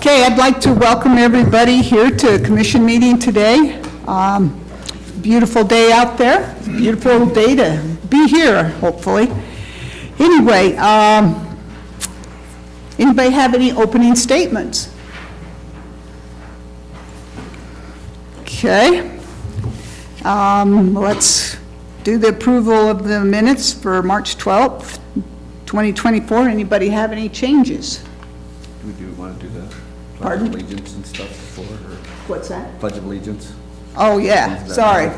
Okay, I'd like to welcome everybody here to a commission meeting today. Beautiful day out there. It's a beautiful day to be here, hopefully. Anyway, anybody have any opening statements? Okay. Let's do the approval of the minutes for March 12th, 2024. Anybody have any changes? Do we want to do that? Pardon? Pledge of allegiance and stuff before, or What's that? pledge of allegiance? Oh, yeah, sorry,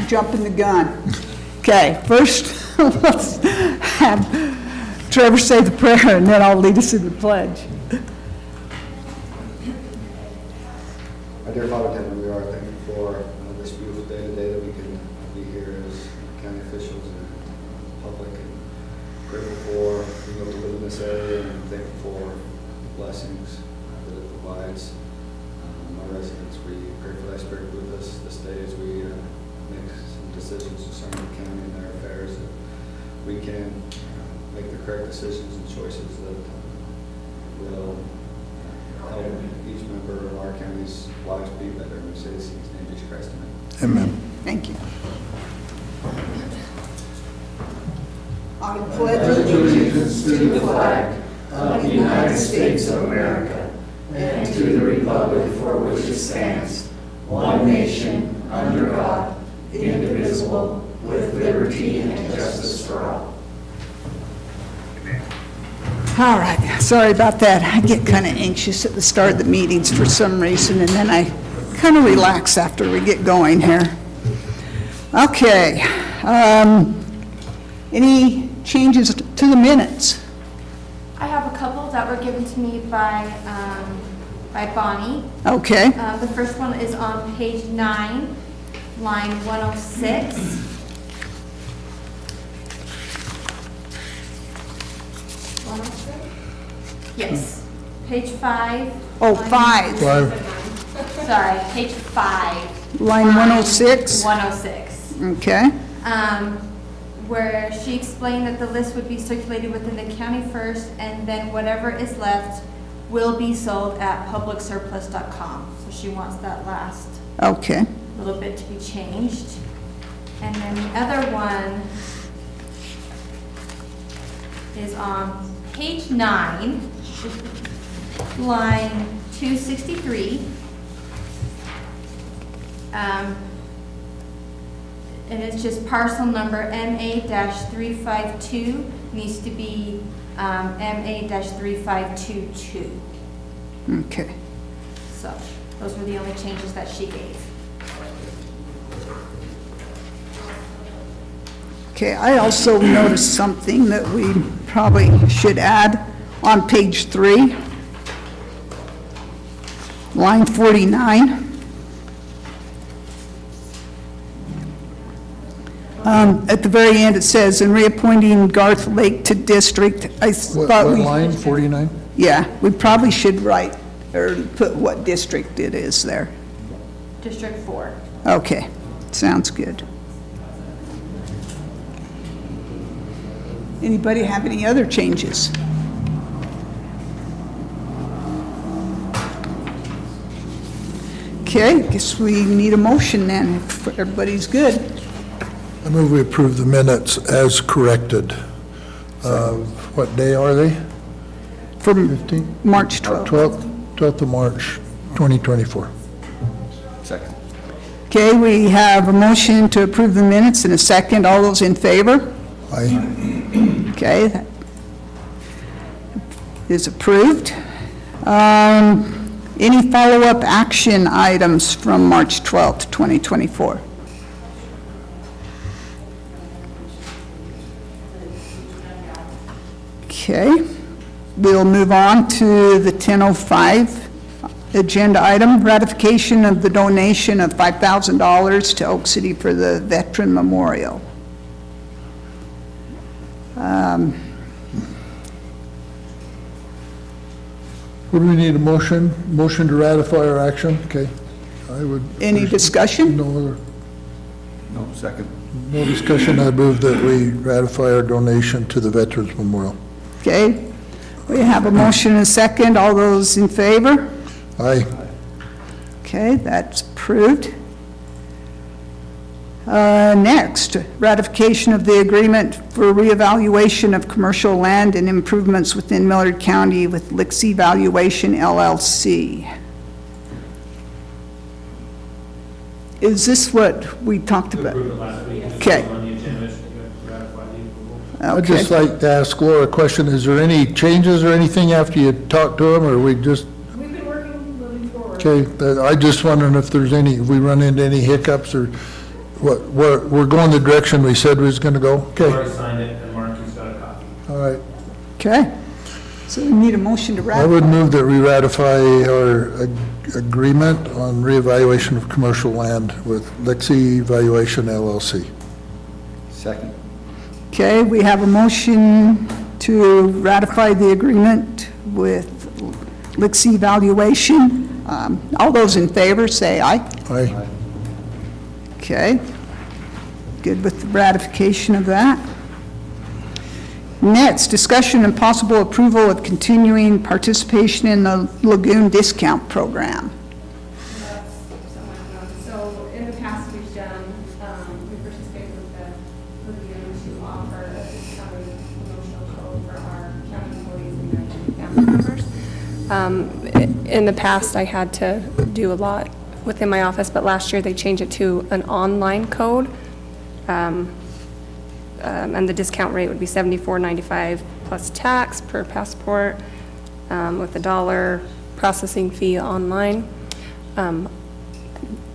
jumping the gun. Okay, first, let's have Trevor say the prayer, and then I'll lead us in the pledge. Our dear Father in heaven, we are thankful for this beautiful day today that we can be here as county officials and public, and grateful for being able to live in this area, and thankful for the blessings that it provides our residents. We pray for thy spirit with us this day as we make some decisions concerning the county and their affairs, that we can make the correct decisions and choices that will help each member of our county's lives be better. We say this in his name, Jesus Christ, amen. Amen. Thank you. I pledge allegiance to the flag of the United States of America and to the republic for which it stands, one nation, under God, indivisible, with liberty and justice for all. All right, sorry about that. I get kind of anxious at the start of the meetings for some reason, and then I kind of relax after we get going here. Okay, any changes to the minutes? I have a couple that were given to me by Bonnie. Okay, The first one is on page 9, line 106. Yes. Page 5. oh, line- 5, Sorry, page 5. line 106, 106. okay, Where she explained that the list would be circulated within the county first, and then whatever is left will be sold at publicsurplus.com. So she wants that last okay, little bit to be changed. And then the other one is on page 9, line 263. And it's just parcel number MA-352 needs to be MA-3522. okay. So those were the only changes that she gave. Okay, I also noticed something that we probably should add on page 3, line 49. At the very end, it says, "In reappointing Garth Lake to district," I What thought we... line, 49? Yeah, we probably should write, or put what district it is there. District 4. Okay, sounds good. Anybody have any other changes? Okay, guess we need a motion then, if everybody's good. I move we approve the minutes as corrected. What day are they? From 15th? March 12th. 12th of March, 2024. Second. Okay, we have a motion to approve the minutes in a second. All those in favor? Aye. Okay, that is approved. Any follow-up action items from March 12th, 2024? Okay, we'll move on to the 10:05 agenda item, ratification of the donation of $5,000 to Oak City for the Veteran Memorial. Would we need a motion? Motion to ratify our action? Okay. I would. Any discussion? No other, No, second. no discussion. I move that we ratify our donation to the Veterans Memorial. Okay, we have a motion and a second. All those in favor? Aye. Okay, that's approved. Next, ratification of the agreement for reevaluation of commercial land and improvements within Millard County with Lixie Valuation LLC. Is this what we talked We about? approved it last week. It's Okay. still on the agenda, so you have to ratify the approval. I'd just like to ask Laura a question. Is there any changes or anything after you talk to them, or we just, We've been working, moving forward. okay, I just wondering if there's any, if we run into any hiccups or what, we're going the direction we said we was going to go? You Okay, already signed it, and Marky's got a copy. all right. Okay, so we need a motion to I would ratify. move that we ratify our agreement on reevaluation of commercial land with Lixie Valuation LLC. Second. Okay, we have a motion to ratify the agreement with Lixie Valuation. All those in favor, say aye. Aye. Okay, good with the ratification of that. Next, discussion and possible approval of continuing participation in the Lagoon Discount Program. So in the past, we've done, we participated with the Lagoon to offer a discounted promotional code for our county employees and their family members. In the past, I had to do a lot within my office, but last year they changed it to an online code. And the discount rate would be $74.95 plus tax per passport, with $1 processing fee online.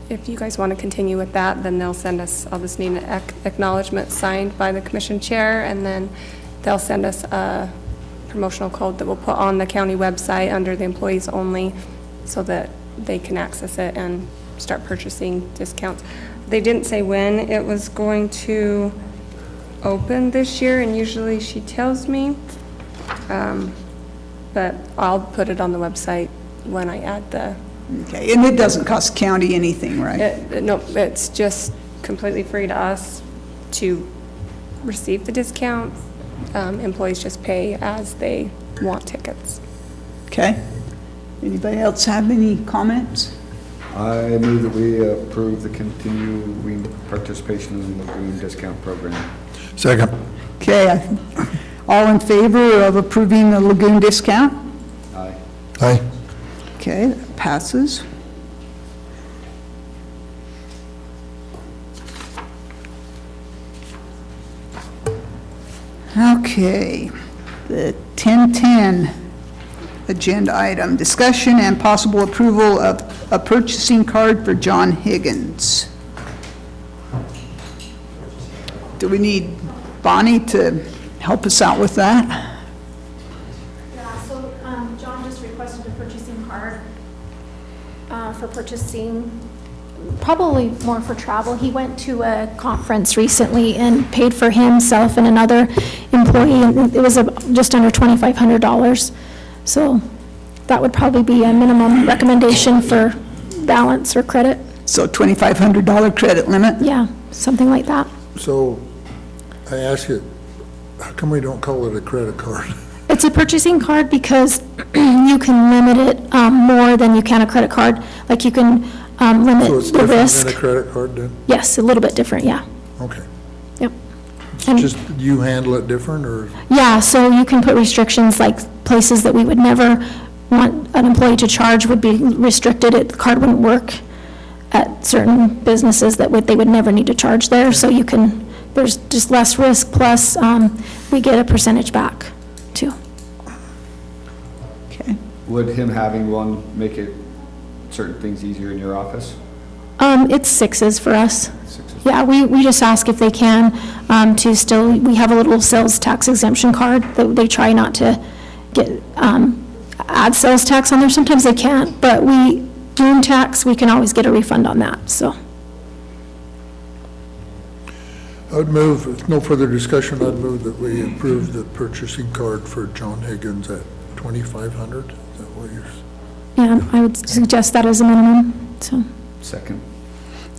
If you guys want to continue with that, then they'll send us, I'll just need an acknowledgement signed by the commission chair, and then they'll send us a promotional code that we'll put on the county website under the employees only, so that they can access it and start purchasing discounts. They didn't say when it was going to open this year, and usually she tells me, but I'll put it on the website when I add the, Okay, and it doesn't cost county anything, right? no, it's just completely free to us to receive the discount. Employees just pay as they want tickets. Okay. Anybody else have any comments? I move that we approve the continuing participation in the Lagoon Discount Program. Second. Okay, all in favor of approving the Lagoon discount? Aye. Aye. Okay, that passes. Okay, the 1010 agenda item, discussion and possible approval of a purchasing card for John Higgins. Do we need Bonnie to help us out with that? Yeah, so John just requested a purchasing card for purchasing, probably more for travel. He went to a conference recently and paid for himself and another employee, and it was just under $2,500. So that would probably be a minimum recommendation for balance or credit. So $2,500 credit limit? Yeah, something like that. So I ask you, how come we don't call it a credit card? It's a purchasing card because you can limit it more than you can a credit card. Like you can So limit it's the different risk. than a credit card then? Yes, a little bit different, yeah. Okay. Yep. And- Just you handle it different, or? Yeah, so you can put restrictions, like places that we would never want an employee to charge would be restricted. The card wouldn't work at certain businesses that they would never need to charge there. So you can, there's just less risk, plus we get a percentage back too. Okay. Would him having one make it certain things easier in your office? It's sixes for us. Sixes. Yeah, we just ask if they can to still, we have a little sales tax exemption card that they try not to get, add sales tax on there. Sometimes they can't, but room tax, we can always get a refund on that, so. I would move, if no further discussion, I'd move that we approve the purchasing card for John Higgins at $2,500. Is that what you're saying? Yeah, I would suggest that as a minimum, so. Second.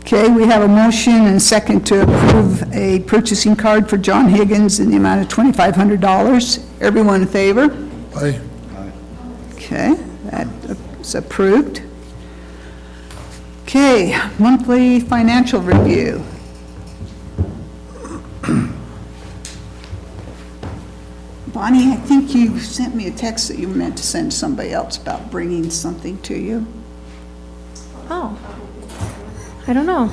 Okay, we have a motion and a second to approve a purchasing card for John Higgins in the amount of $2,500. Everyone in favor? Aye. Aye. Okay, that It's approved. Okay, monthly financial review. Bonnie, I think you sent me a text that you meant to send somebody else about bringing something to you. Oh, I don't know.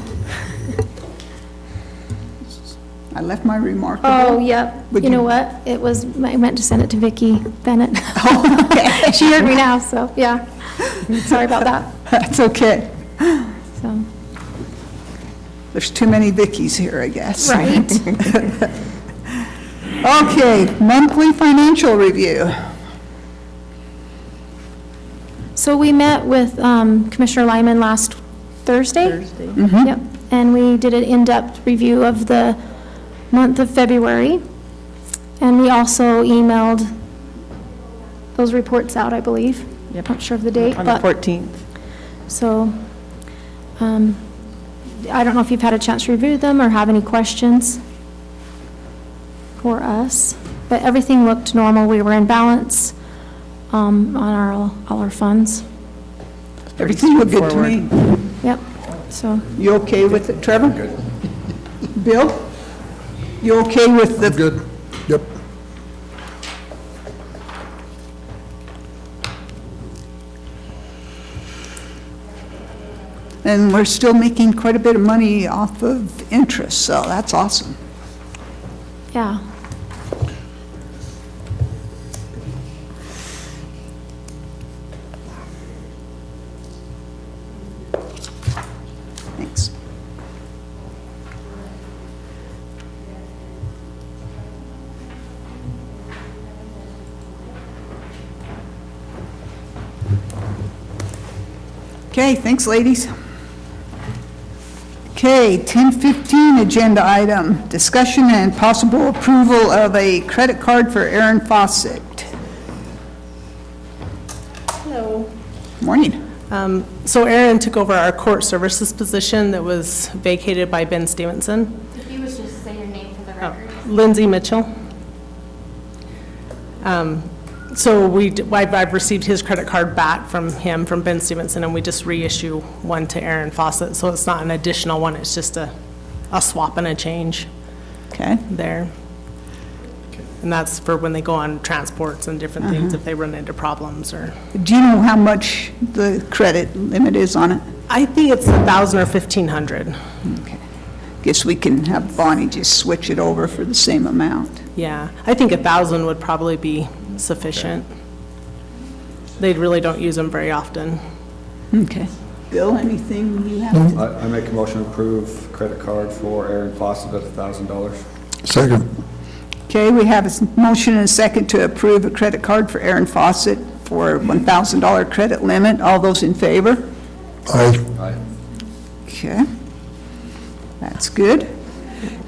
I left my remarkable. Oh, yep. Would You know you- what? It was, I meant to send it to Vicki Bennett. Oh, okay. She heard me now, so, yeah. Sorry about that. That's okay. So, There's too many Vickies here, I guess. right. Okay, monthly financial review. So we met with Commissioner Lyman last Thursday. Yep, and we did an in-depth review of the month of February. And we also emailed those reports out, I believe. Yep. Not sure of the date, On the but, 14th. so, I don't know if you've had a chance to review them or have any questions for us, but everything looked normal. We were in balance on all our funds. Everything looked good to me. Yep, so, You okay with it, Trevor? Good. Bill? You okay with the? Good, yep. And we're still making quite a bit of money off of interest, so that's awesome. yeah. Thanks. Okay, thanks, ladies. Okay, 10:15 agenda item, discussion and possible approval of a credit card for Aaron Fawcett. Hello. Morning. So Aaron took over our court services position that was vacated by Ben Stevenson. If you would just say your name for the record. Lindsay Mitchell. So I've received his credit card back from him, from Ben Stevenson, and we just reissue one to Aaron Fawcett. So it's not an additional one, it's just a swap and a change Okay, there. And that's for when they go on transports and different things, if they run into problems or. do you know how much the credit limit is on it? I think it's 1,000 or 1,500. Okay. Guess we can have Bonnie just switch it over for the same amount. Yeah, I think 1,000 would probably be sufficient. They really don't use them very often. Okay. Bill, anything you have? I make a motion to approve credit card for Aaron Fawcett at $1,000. Second, Okay, we have a motion and a second to approve a credit card for Aaron Fawcett for $1,000 credit limit. All those in favor? aye. Aye. Okay. That's good.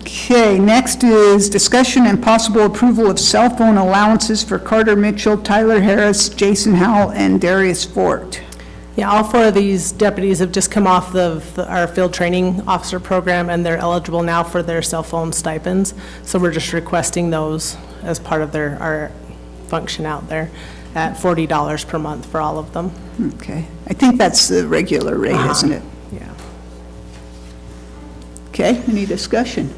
Okay, next is discussion and possible approval of cell phone allowances for Carter Mitchell, Tyler Harris, Jason Howell, and Darius Fort. Yeah, all four of these deputies have just come off our field training officer program, and they're eligible now for their cell phone stipends. So we're just requesting those as part of our function out there at $40 per month for all of them. Okay, I think that's the regular rate, isn't it? Yeah. Okay, any discussion?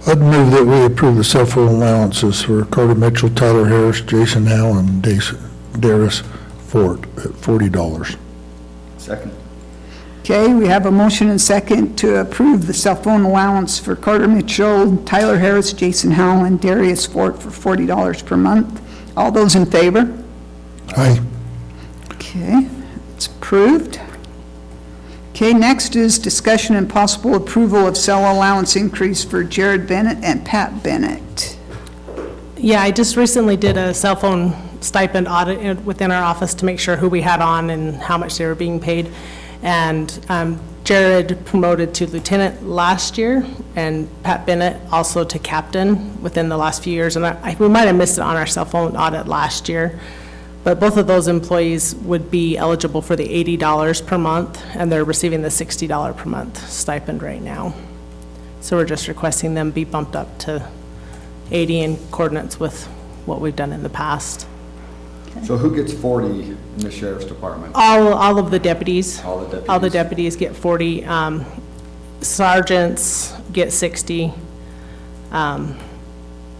I'd move that we approve the cell phone allowances for Carter Mitchell, Tyler Harris, Jason Howe, and Darius Fort at $40. Second. Okay, we have a motion and second to approve the cell phone allowance for Carter Mitchell, Tyler Harris, Jason Howell, and Darius Fort for $40 per month. All those in favor? Aye. Okay, it's approved. Okay, next is discussion and possible approval of cell allowance increase for Jared Bennett and Pat Bennett. Yeah, I just recently did a cell phone stipend audit within our office to make sure who we had on and how much they were being paid. And Jared promoted to lieutenant last year, and Pat Bennett also to captain within the last few years. And we might have missed it on our cell phone audit last year, but both of those employees would be eligible for the $80 per month, and they're receiving the $60 per month stipend right now. So we're just requesting them be bumped up to 80 in coordinates with what we've done in the past. So who gets 40 in the sheriff's department? All of the deputies. All the deputies? All the deputies get 40. Sergeants get 60.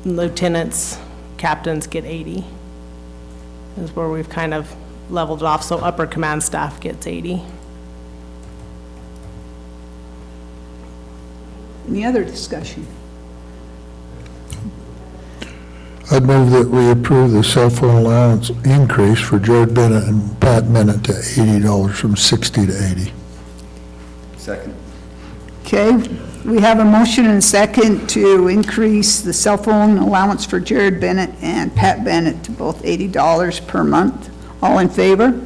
Lieutenants, captains get 80. Is where we've kind of leveled off, so upper command staff gets 80. Any other discussion? I'd move that we approve the cell phone allowance increase for Jared Bennett and Pat Bennett to $80 from 60 to 80. Second. Okay, we have a motion and a second to increase the cell phone allowance for Jared Bennett and Pat Bennett to both $80 per month. All in favor?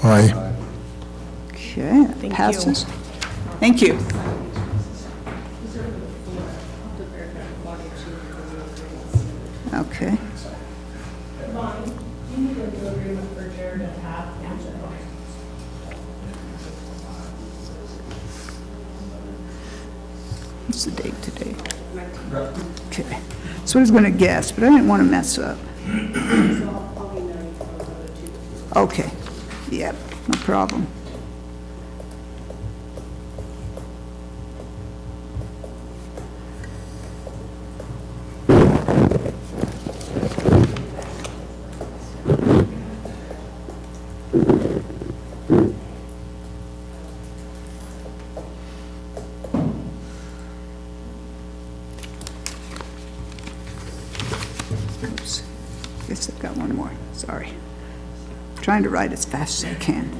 Aye. Okay, that Thank you. passes. Thank you. Okay. What's the date today? Okay. So I was going to guess, but I didn't want to mess up. Okay. Yep, no problem. Oops. Guess I've got one more. Sorry. Trying to write as fast as I can.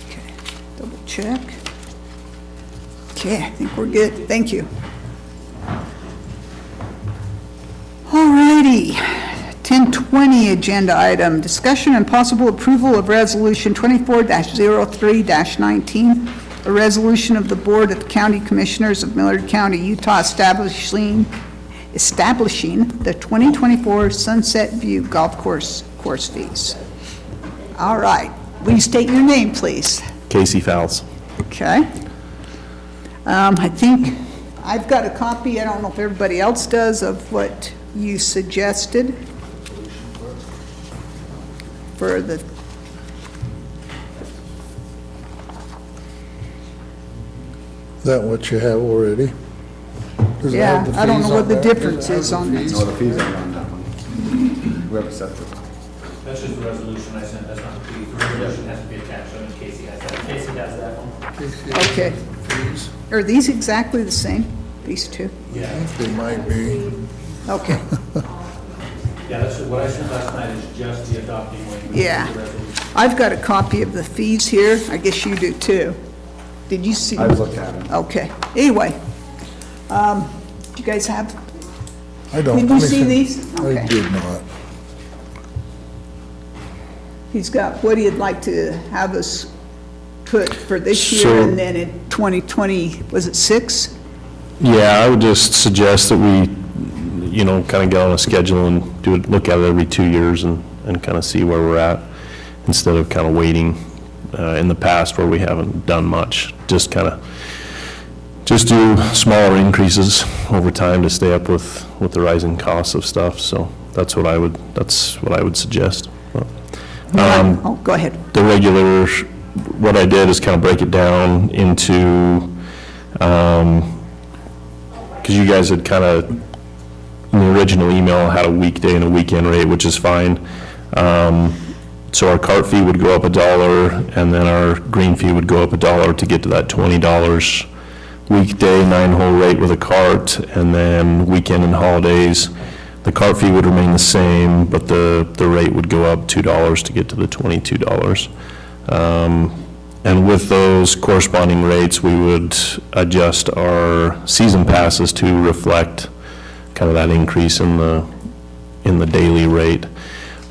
Okay, double check. Okay, I think we're good. Thank you. All righty. 1020 agenda item, discussion and possible approval of resolution 24-03-19, a resolution of the Board of County Commissioners of Millard County, Utah, establishing the 2024 Sunset View Golf Course fees. All right, will you state your name, please? Casey Fowles. Okay. I think I've got a copy, I don't know if everybody else does, of what you suggested for the, Is that what you have already? Does it yeah, have the I don't fees know what on the there? difference is on this. No, the fees are on that one. We have a separate. That's just the resolution I sent, that's not the fee. The resolution has to be attached, so Casey has that. Casey has that one. Okay. Fees? Are these exactly the same, these two? I think they might be. Okay, Yeah, that's, what I sent last night is just the adopting language. Yeah. of the resolution. I've got a copy of the fees here, I guess you do too. Did you see? I've looked at them. Okay, anyway, do you guys have, I don't. did you see these? I Okay. did not. He's got what he'd like to have us put for this year, So- and then in 2020, was it 6? Yeah, I would just suggest that we, kind of get on a schedule and look at it every 2 years and kind of see where we're at, instead of kind of waiting in the past where we haven't done much. Just do smaller increases over time to stay up with the rising costs of stuff. So that's what I would suggest. Oh, go ahead. The regular, what I did is kind of break it down into, because you guys had kind of, in the original email, had a weekday and a weekend rate, which is fine. So our cart fee would go up $1, and then our green fee would go up $1 to get to that $20 weekday 9-hole rate with a cart, and then weekend and holidays, the cart fee would remain the same, but the rate would go up $2 to get to the $22. And with those corresponding rates, we would adjust our season passes to reflect kind of that increase in the daily rate.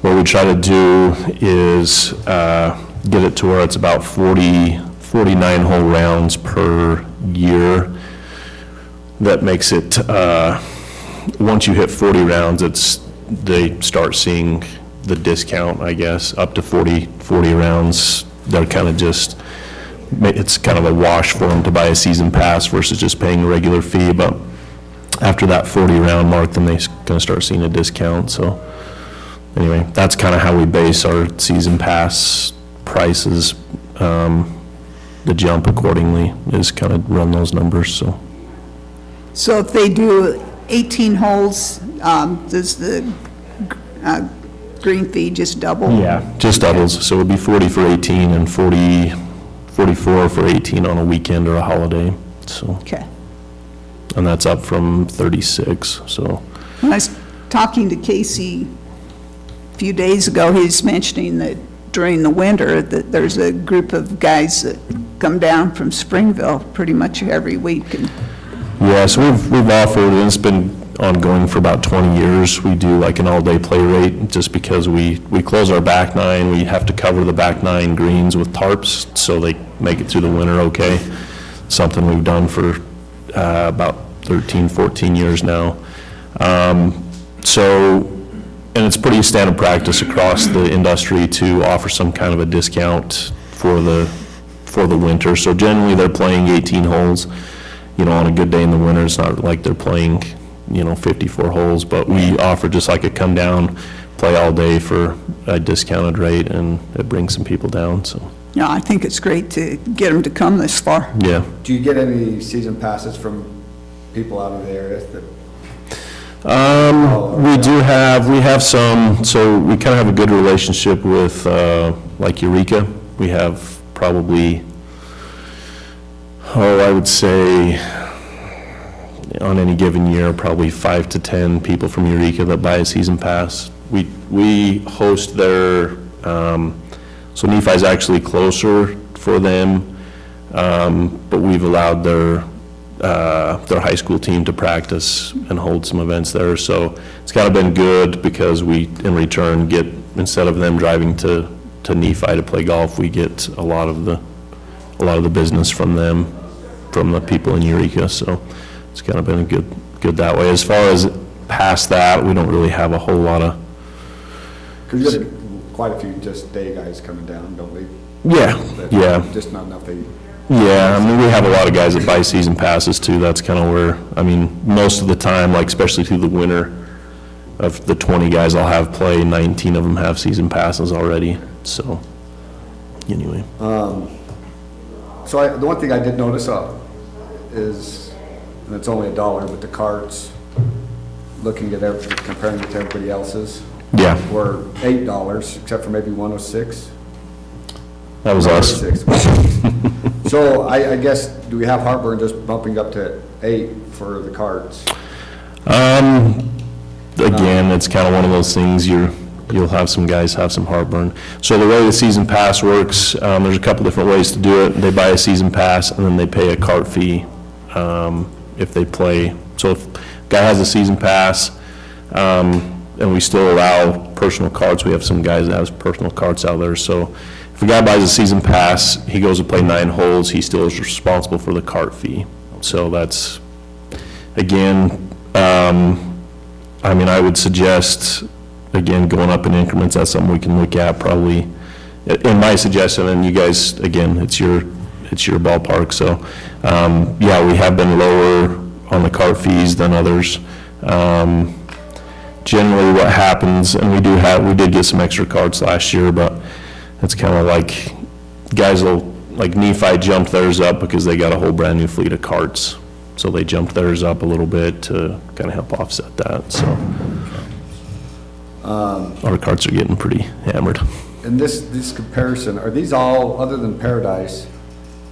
What we try to do is get it to where it's about 49 whole rounds per year. That makes it, once you hit 40 rounds, they start seeing the discount, I guess, up to 40 rounds. They're kind of just it's kind of a wash for them to buy a season pass versus just paying a regular fee, but after that 40 round mark, then they're going to start seeing a discount, so anyway, that's kind of how we base our season pass prices. The jump accordingly is kind of run those numbers, so. So if they do 18 holes, does the green fee just double? Yeah, just doubles, so it'd be 40 for 18 and 44 for 18 on a weekend or a holiday, so. Okay. And that's up from 36, so. When I was talking to Casey a few days ago, he was mentioning that during the winter, that there's a group of guys that come down from Springville pretty much every week. And Yeah, so we've offered, and it's been ongoing for about 20 years. We do like an all-day play rate, just because we close our back nine. We have to cover the back nine greens with tarps, so they make it through the winter okay. Something we've done for about 13, 14 years now. And it's pretty standard practice across the industry to offer some kind of a discount for the winter. So generally, they're playing 18 holes. You know, on a good day in the winter, it's not like they're playing, 54 holes, but we offer just like a come down, play all day for a discounted rate, and it brings some people down, so, yeah, I think it's great to get them to come this far. yeah. Do you get any season passes from people out of the area that? We have some, so we kind of have a good relationship with, like Eureka. We have probably, I would say, on any given year, probably 5 to 10 people from Eureka that buy a season pass. We host their, so Nephi's actually closer for them, but we've allowed their high school team to practice and hold some events there. So it's kind of been good because we, in return, get, instead of them driving to Nephi to play golf, we get a lot of the business from them, from the people in Eureka. So it's kind of been good that way. As far as past that, we don't really have a whole lot of. Because you get quite a few just day guys coming down, don't we? Yeah, yeah. Just not enough they. Yeah, I mean, we have a lot of guys that buy season passes too. That's kind of where, I mean, most of the time, like especially through the winter, of the 20 guys I'll have play, 19 of them have season passes already, so, anyway. So the one thing I did notice is, and it's only $1, but the carts, looking at comparing it to everybody else's, Yeah, were $8, except for maybe 106. that was us. 106. So I guess, do we have heartburn just bumping up to 8 for the carts? Again, it's kind of one of those things, you'll have some guys have some heartburn. So the way the season pass works, there's a couple different ways to do it. They buy a season pass and then they pay a cart fee if they play. So if a guy has a season pass, and we still allow personal carts, we have some guys that have personal carts out there. So if a guy buys a season pass, he goes to play 9 holes, he still is responsible for the cart fee. So that's, again, I mean, I would suggest, again, going up in increments, that's something we can look at probably, in my suggestion, and you guys, again, it's your ballpark, so, yeah, we have been lower on the cart fees than others. Generally what happens, and we did get some extra carts last year, but it's kind of like, guys will, like Nephi jumped theirs up because they got a whole brand new fleet of carts. So they jumped theirs up a little bit to kind of help offset that, so. Our carts are getting pretty hammered. And this comparison, are these all, other than Paradise,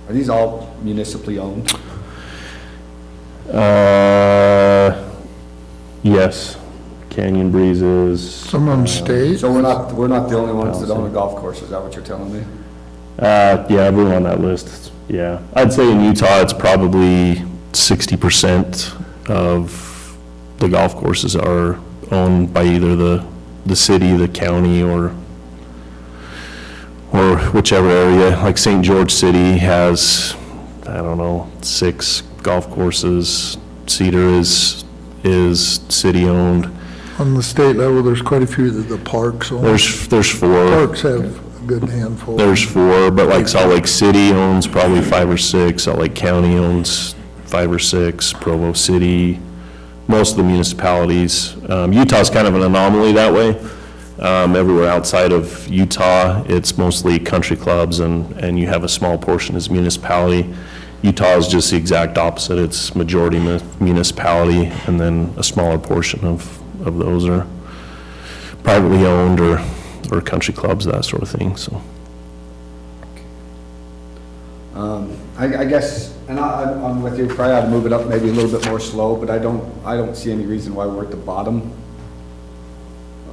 are these all municipally owned? Yes, Canyon Breezes. Some of them state. So we're not the only ones that own a golf course, is that what you're telling me? Yeah, everyone on that list, yeah. I'd say in Utah, it's probably 60% of the golf courses are owned by either the city, the county, or whichever area. Like St. George City has, I don't know, 6 golf courses. Cedar is city-owned. On the state level, there's quite a few that the parks own. There's 4. Parks have good handful. There's 4, but like Salt Lake City owns probably 5 or 6, Salt Lake County owns 5 or 6, Provo City, most of the municipalities. Utah's kind of an anomaly that way. Everywhere outside of Utah, it's mostly country clubs, and you have a small portion as municipality. Utah is just the exact opposite. It's majority municipality, and then a smaller portion of those are privately owned or country clubs, that sort of thing, so. I guess, and I'm with you, probably ought to move it up maybe a little bit more slow, but I don't see any reason why we're at the bottom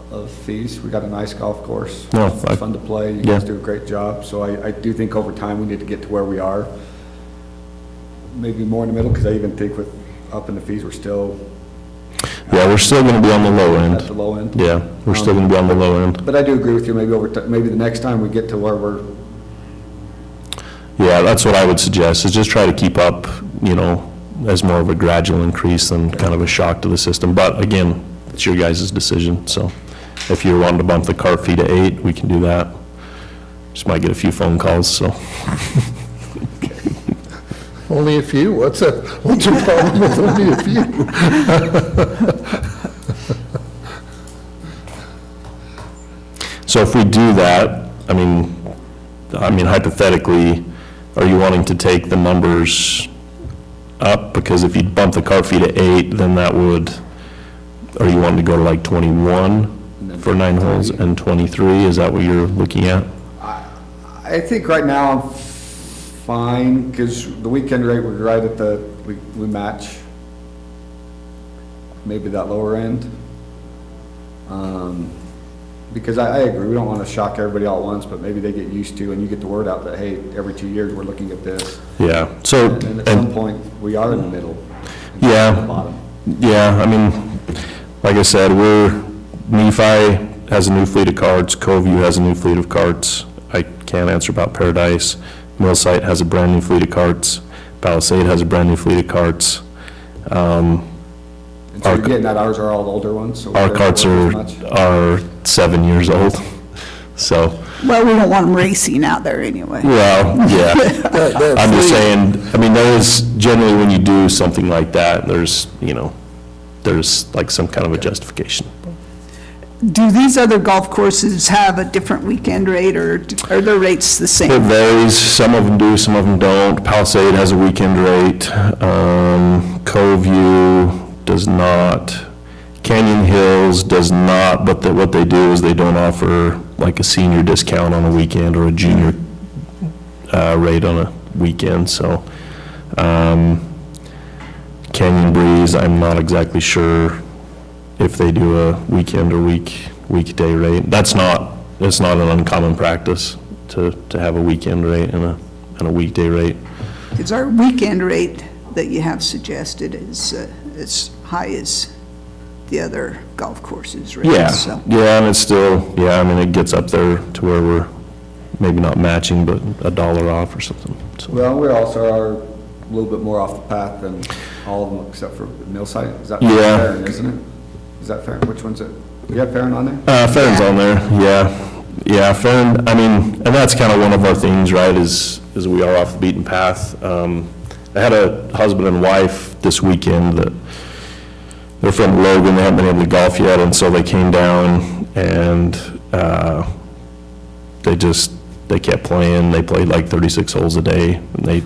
of fees. We got a nice golf course. No, It's fun to play. You yeah. guys do a great job. So I do think over time we need to get to where we are. Maybe more in the middle, because I even think with up in the fees, we're still Yeah, we're still gonna be on the low at the end. low end. Yeah, we're still gonna be on the low end. But I do agree with you, maybe maybe the next time we get to where we're, Yeah, that's what I would suggest, is just try to keep up, as more of a gradual increase than kind of a shock to the system. But again, it's your guys' decision, so if you're wanting to bump the cart fee to 8, we can do that. Just might get a few phone calls, so. Only a few? What's your problem with only a few? So if we do that, I mean hypothetically, are you wanting to take the numbers up? Because if you bump the cart fee to 8, then that would, are you wanting to go to like 21 for 9 holes and 23? Is that what you're looking at? I think right now I'm fine, because the weekend rate was right at we match maybe that lower end. Because I agree, we don't want to shock everybody all at once, but maybe they get used to, and you get the word out that, hey, every 2 years, we're looking at this. Yeah, so. And at some point, we are in the middle. Yeah. At the bottom. Yeah, I mean, like I said, Nephi has a new fleet of carts, Coveview has a new fleet of carts. I can't answer about Paradise. Millsite has a brand new fleet of carts. Palisade has a brand new fleet of carts. And so you're getting that ours are all the older ones, so. Our we don't carts work as much. are 7 years old, so, Well, we don't want them racing out there anyway. well, yeah. I'm just saying, I mean, there is, generally when you do something like that, there's like some kind of a justification. Do these other golf courses have a different weekend rate, or are their rates the It same? varies, some of them do, some of them don't. Palisade has a weekend rate, Coveview does not, Canyon Hills does not, but what they do is they don't offer like a senior discount on a weekend or a junior rate on a weekend, so. Canyon Breeze, I'm not exactly sure if they do a weekend or weekday rate. It's not an uncommon practice to have a weekend rate and a weekday rate. Because our weekend rate that you have suggested is as high as the other golf courses rates, Yeah, so. yeah, and it's still, I mean, it gets up there to where we're maybe not matching, but $1 off or something, so. Well, we also are a little bit more off the path than all of them except for Millsite. Is that Yeah. Farron, isn't it? Is that Farron? Which one's it? You have Farron on there? Farron's on there, yeah. Yeah, Farron, I mean, and that's kind of one of our things, right, is we are off the beaten path. I had a husband and wife this weekend that, they're from Logan, they haven't been able to golf yet, and so they came down and they kept playing. They played like 36 holes a day, and they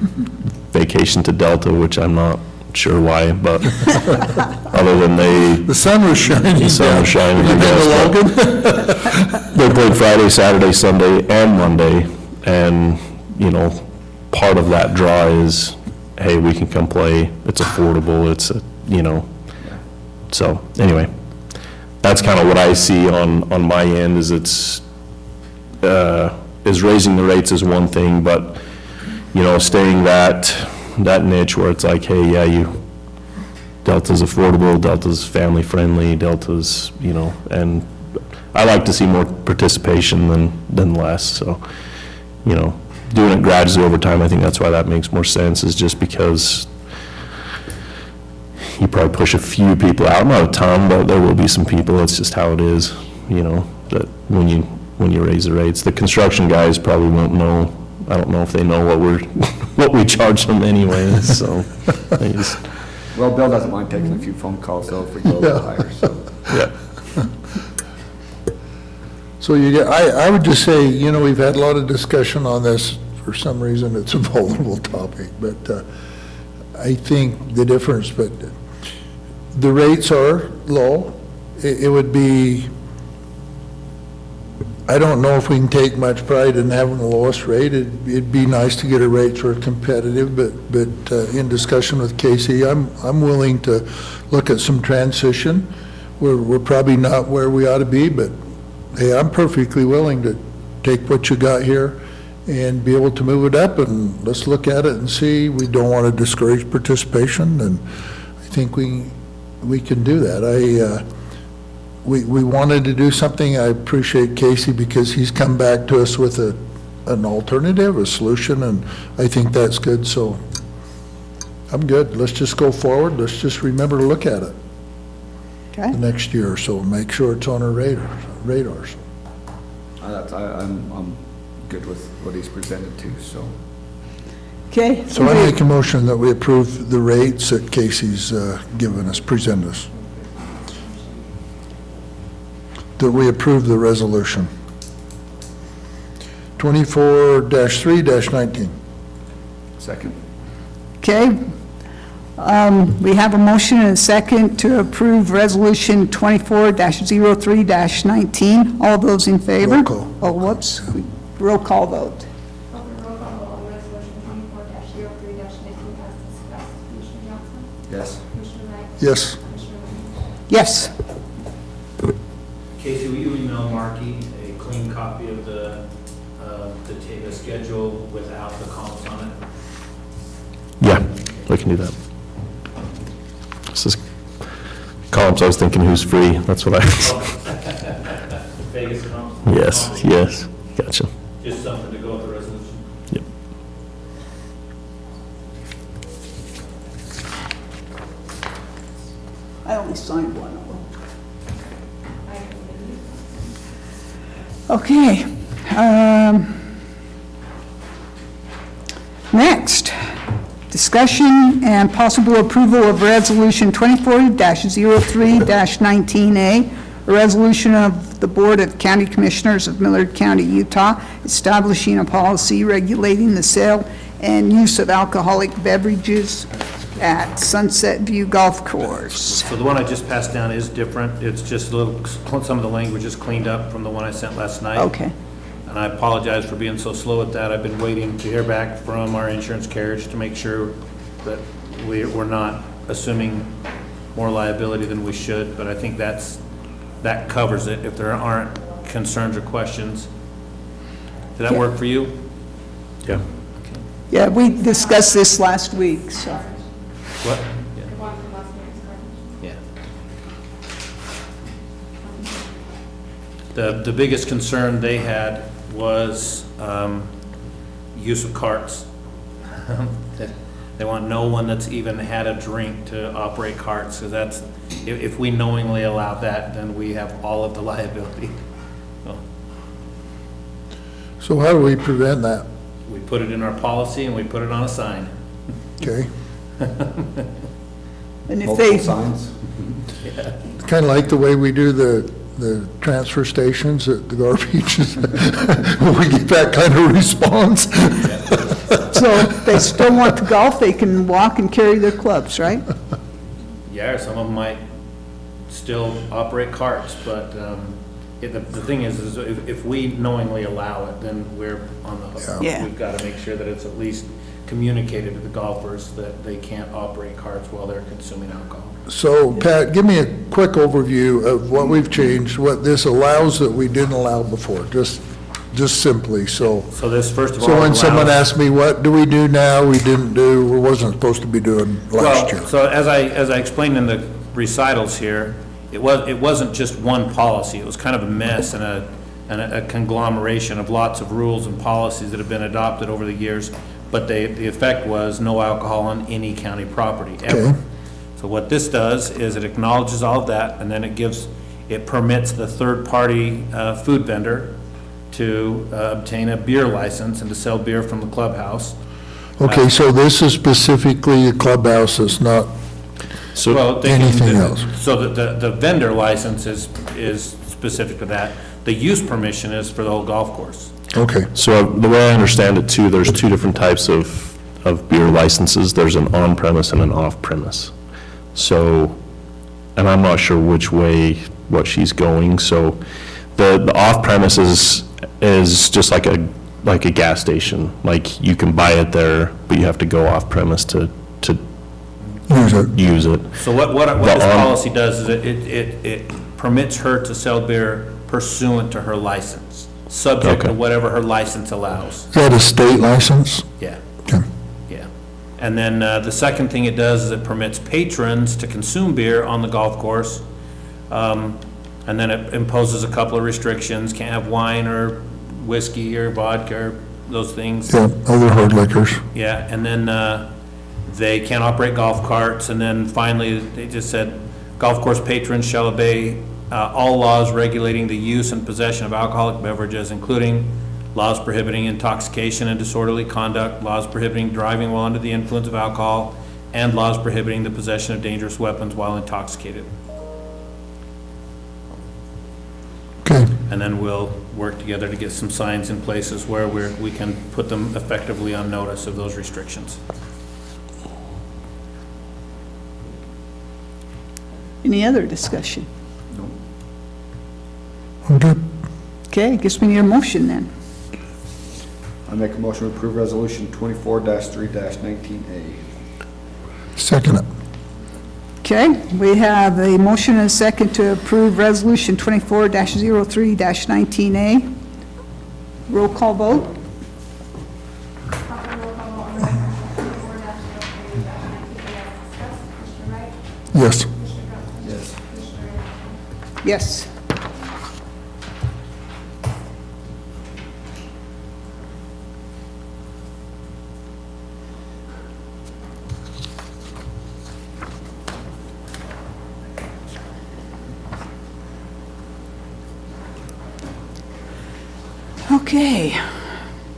vacationed to Delta, which I'm not sure why, but other than The sun was shining. the sun was shining, I You been to guess. Logan? but They played Friday, Saturday, Sunday, and Monday, and, part of that draw is, hey, we can come play, it's affordable, so, anyway, that's kind of what I see on my end, is raising the rates is one thing, but, staying that niche where it's like, hey, yeah, Delta's affordable, Delta's family-friendly, Delta's, and I like to see more participation than less, so, doing it gradually over time, I think that's why that makes more sense, is just because you probably push a few people out, not a ton, but there will be some people, it's just how it is, that when when you raise the rates. The construction guys probably won't know, I don't know if they know what we charge them anyways, so. they just- Well, Bill doesn't mind taking a few phone calls though if we go a little higher, so. Yeah. So you get, I would just say, you know, we've had a lot of discussion on this. For some reason, it's a vulnerable topic, but I think the difference, but the rates are low. It would be, I don't know if we can take much pride in having the lowest rate. It'd be nice to get a rates that are competitive, but in discussion with Casey, I'm willing to look at some transition. We're probably not where we ought to be, but hey, I'm perfectly willing to take what you got here and be able to move it up, and let's look at it and see. We don't want to discourage participation, and I think we can do that. We wanted to do something. I appreciate Casey because he's come back to us with an alternative, a solution, and I think that's good, so I'm good. Let's just go forward. Let's just remember to look at it Okay? the next year or so, and make sure it's on our radars. I'm good with what he's presented too, so. Okay? So I make a motion that we approve the rates that Casey's given us, presented us. That we approve the resolution. 24-3-19. Second. Okay. We have a motion and a second to approve Resolution 24-03-19. All those in favor? Roll call. Oh, whoops. Roll call vote. Open roll call vote on resolution 24-03-19 as discussed. Commissioner Johnson? Yes. Commissioner Wright? Yes. Commissioner Williams? Yes. Casey, will you email Marky a clean copy of the schedule without the columns on it? Yeah, we can do that. This is columns, I was thinking who's free, that's what I, Vegas columns? yes, gotcha. Just something to go with the resolution. Yep. I only signed one of them. Okay. Next, discussion and possible approval of Resolution 24-03-19A, a resolution of the Board of County Commissioners of Millard County, Utah, establishing a policy regulating the sale and use of alcoholic beverages at Sunset View Golf Course. So the one I just passed down is different. It's just a little, some of the language is cleaned up from the one I sent last night. Okay. And I apologize for being so slow at that. I've been waiting to hear back from our insurance carriers to make sure that we're not assuming more liability than we should, but I think that covers it if there aren't concerns or questions. Did that work for you? Yeah. Yeah, we discussed this last week, so. What? The one from last meeting's correct. Yeah. The biggest concern they had was use of carts. They want no one that's even had a drink to operate carts, because that's, if we knowingly allow that, then we have all of the liability. So how do we prevent that? We put it in our policy and we put it on a sign. Okay? And if Multiple they, signs. Kind of like the way we do the transfer stations at the garbage. We get that kind of response. so if they still want to golf, they can walk and carry their clubs, right? Yeah, or some of them might still operate carts, but the thing is if we knowingly allow it, then we're on the hook. Yeah. We've got to make sure that it's at least communicated to the golfers that they can't operate carts while they're consuming alcohol. So Pat, give me a quick overview of what we've changed, what this allows that we didn't allow before, just simply, so. So this, first of all, So when someone allows- asks me, what do we do now, we didn't do, or wasn't supposed to be doing last year? Well, so as I explained in the recitals here, it wasn't just one policy. It was kind of a mess and a conglomeration of lots of rules and policies that have been adopted over the years. But the effect was no alcohol on any county property, ever. Okay. So what this does is it acknowledges all of that, and then it permits the third-party food vendor to obtain a beer license and to sell beer from the clubhouse. Okay, so this is specifically a clubhouse, it's not, So, Well, they can- Anything else? So the vendor license is specific to that. The use permission is for the whole golf course. okay. so the way I understand it too, there's two different types of beer licenses. There's an on-premise and an off-premise. So, and I'm not sure which way, what she's going, so the off-premise is just like a gas station. Like, you can buy it there, but you have to go off-premise to use it. So what The this on- policy does is it permits her to sell beer pursuant to her license, subject to Okay. whatever her license allows. Is that a state license? Yeah. Okay. Yeah. And then the second thing it does is it permits patrons to consume beer on the golf course. And then it imposes a couple of restrictions, can't have wine or whiskey or vodka or those things. Yeah, other hard liquors. Yeah, and then they can't operate golf carts. And then finally, they just said, golf course patrons shall obey all laws regulating the use and possession of alcoholic beverages, including laws prohibiting intoxication and disorderly conduct, laws prohibiting driving while under the influence of alcohol, and laws prohibiting the possession of dangerous weapons while intoxicated. Okay, And then we'll work together to get some signs in places where we can put them effectively on notice of those restrictions. Any other discussion? okay. Okay, guess we need a motion then. I make a motion to approve resolution 24-3-19A. Second it. Okay, we have a motion and a second to approve Resolution 24-03-19A. Roll call vote? Yes. Yes. Yes. Okay,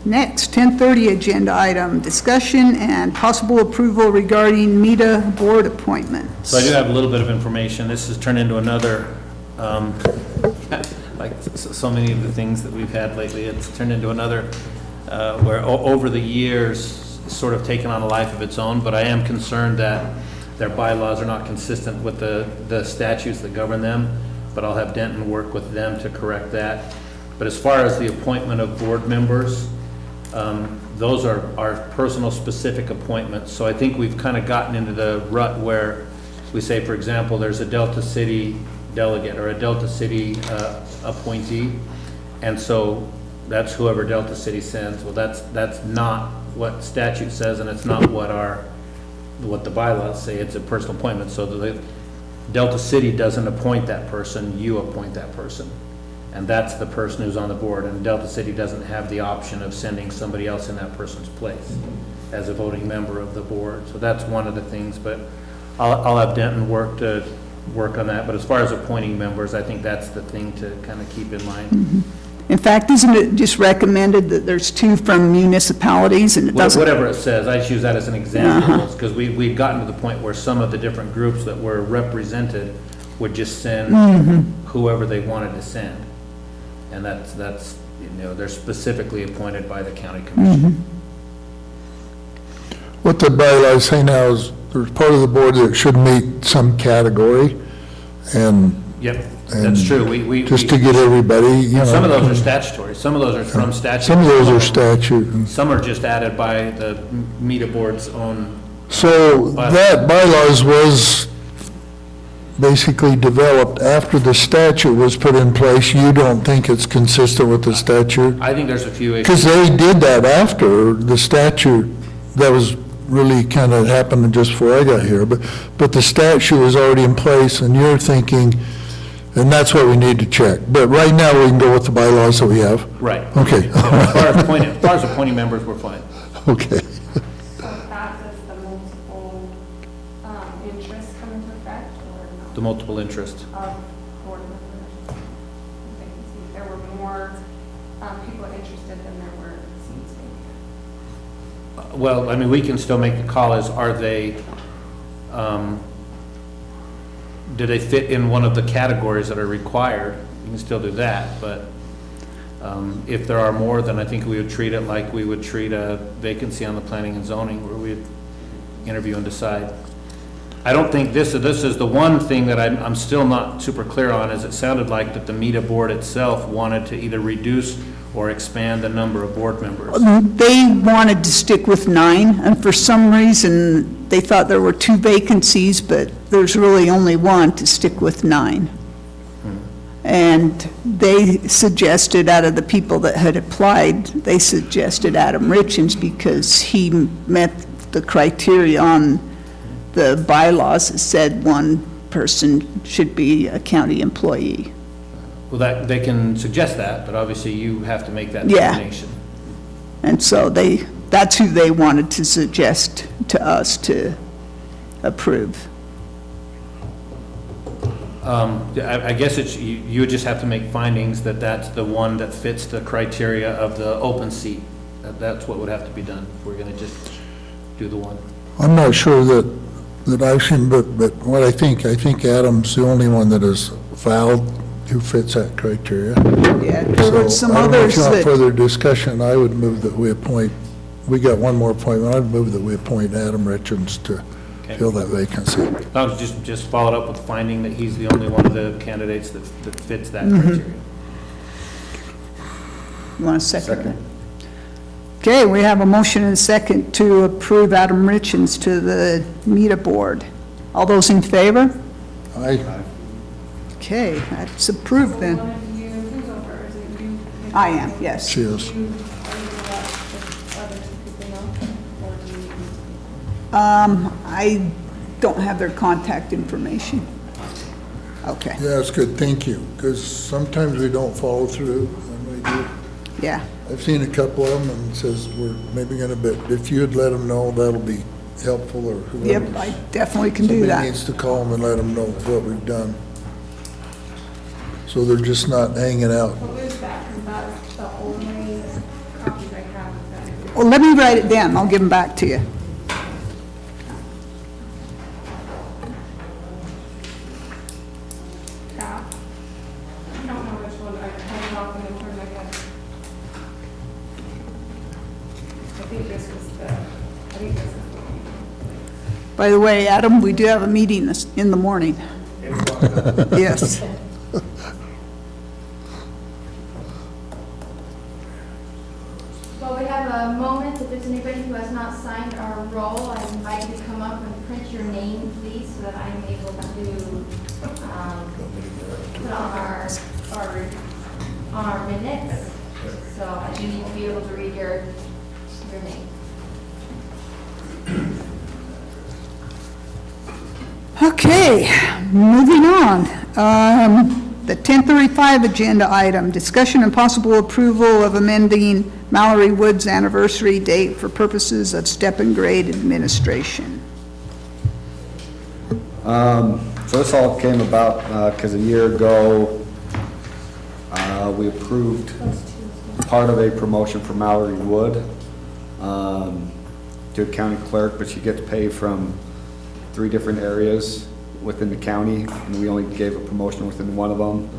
next, 10:30 agenda item, discussion and possible approval regarding META board appointments. So I do have a little bit of information. This has turned into another, like so many of the things that we've had lately, it's turned into another, where over the years, sort of taken on a life of its own, but I am concerned that their bylaws are not consistent with the statutes that govern them, but I'll have Denton work with them to correct that. But as far as the appointment of board members, those are personal specific appointments. So I think we've kind of gotten into the rut where we say, for example, there's a Delta City delegate or a Delta City appointee. And so that's whoever Delta City sends. Well, that's not what statute says, and it's not what the bylaws say. It's a personal appointment. So the Delta City doesn't appoint that person, you appoint that person. And that's the person who's on the board, and Delta City doesn't have the option of sending somebody else in that person's place as a voting member of the board. So that's one of the things, but I'll have Denton work on that. But as far as appointing members, I think that's the thing to kind of keep in mind. In fact, isn't it just recommended that there's two from municipalities and it doesn't? Whatever it says, I just use that as an example, because we've gotten to the point where some of the different groups that were represented would just send whoever they wanted to send. And that's, they're specifically appointed by the county commission. What the bylaws say now is there's part of the board that should meet some category, and Yep, that's true. We just to get everybody, you know. some of those are statutory, some of those are from statute. Some of those are statute. and- Some are just added by the META board's own. So that bylaws was basically developed after the statute was put in place. You don't think it's consistent with the statute? I think there's a few Because issues. they did that after the statute. That was really kind of happened just before I got here. But the statute was already in place, and you're thinking, and that's what we need to check. But right now, we can go with the bylaws that we have. Right. Okay, As far as appointing members, we're fine. okay. So that does the multiple interests come into effect, or not? The multiple interest. Of board members. Okay, so if there were more posted and there were seats vacant. Well, I mean, we can still make the call as, are they, do they fit in one of the categories that are required? You can still do that, but if there are more, then I think we would treat it like we would treat a vacancy on the planning and zoning, where we'd interview and decide. I don't think this is the one thing that I'm still not super clear on, is it sounded like that the META board itself wanted to either reduce or expand the number of board members. They wanted to stick with 9, and for some reason, they thought there were 2 vacancies, but there's really only 1 to stick with 9. And they suggested, out of the people that had applied, they suggested Adam Richens because he met the criteria on the bylaws that said 1 person should be a county employee. Well, that, they can suggest that, but obviously you have to make that Yeah. determination. And so that's who they wanted to suggest to us to approve. I guess it's, you would just have to make findings that that's the one that fits the criteria of the open seat. That's what would have to be done, if we're gonna just do the one. I'm not sure that I've seen, but what I think Adam's the only one that has filed who fits that criteria. Yeah, there were So, some I don't know if others you want that, further discussion, I would move that we appoint, we got one more appointment, I'd move that we appoint Adam Richards to Okay. fill that vacancy. I was just followed up with finding that he's the only one of the candidates that fits that Mm-hmm. criteria. you want a second? that? Okay, we have a motion and a second to approve Adam Richens to the META board. All those in favor? Okay, that's approved then. One of you, who's over, is it you? I am, yes. She is. You, are you allowed if other people know, or do you? I don't have their contact information. Okay, Yeah, that's good, thank you, because sometimes we don't follow through, and we do. yeah, I've seen a couple of them, and it says we're maybe gonna, but if you'd let them know, that'll be helpful, or whoever. yep, I definitely can do Somebody that. needs to call them and let them know what we've done. So they're just not hanging out. What was that, because that's the only copies I have of that. Well, let me write it down, I'll give them back to you. Yeah. I don't know which one, I turned off and then turned back on. I think this is the one. By the way, Adam, we do have a meeting in the morning. Yes. Well, we have a moment, if there's anybody who has not signed our roll, I invite you to come up and print your name, please, so that I'm able to put on our minutes. So I do need to be able to read your name. Okay, moving on. The 10:35 agenda item, discussion and possible approval of amending Mallory Wood's anniversary date for purposes of step and grade administration. So this all came about because a year ago, we approved part of a promotion for Mallory Wood to a county clerk, but she gets paid from 3 different areas within the county, and we only gave a promotion within one of them.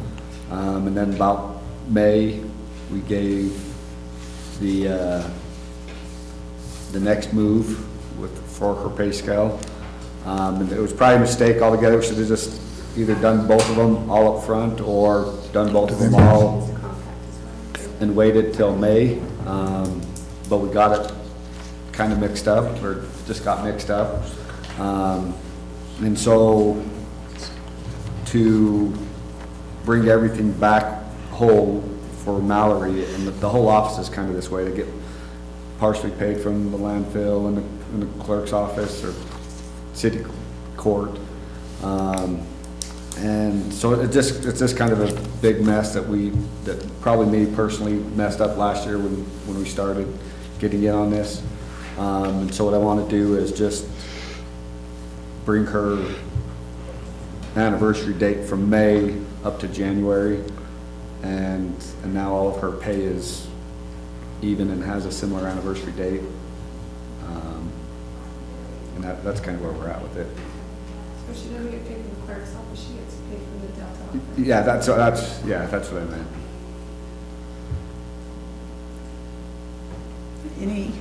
And then about May, we gave the next move for her pay scale. And it was probably a mistake altogether. We should have just either done both of them all up front or done both of them all and waited till May. But we got it kind of mixed up, or just got mixed up. And so to bring everything back whole for Mallory, and the whole office is kind of this way, to get partially paid from the landfill and the clerk's office or city court. And so it's just kind of a big mess that probably me personally messed up last year when we started getting in on this. And so what I want to do is just bring her anniversary date from May up to January, and now all of her pay is even and has a similar anniversary date. And that's kind of where we're at with it. So she doesn't get paid from the clerk's office, she gets paid from the Delta office. Yeah, that's what I meant. Any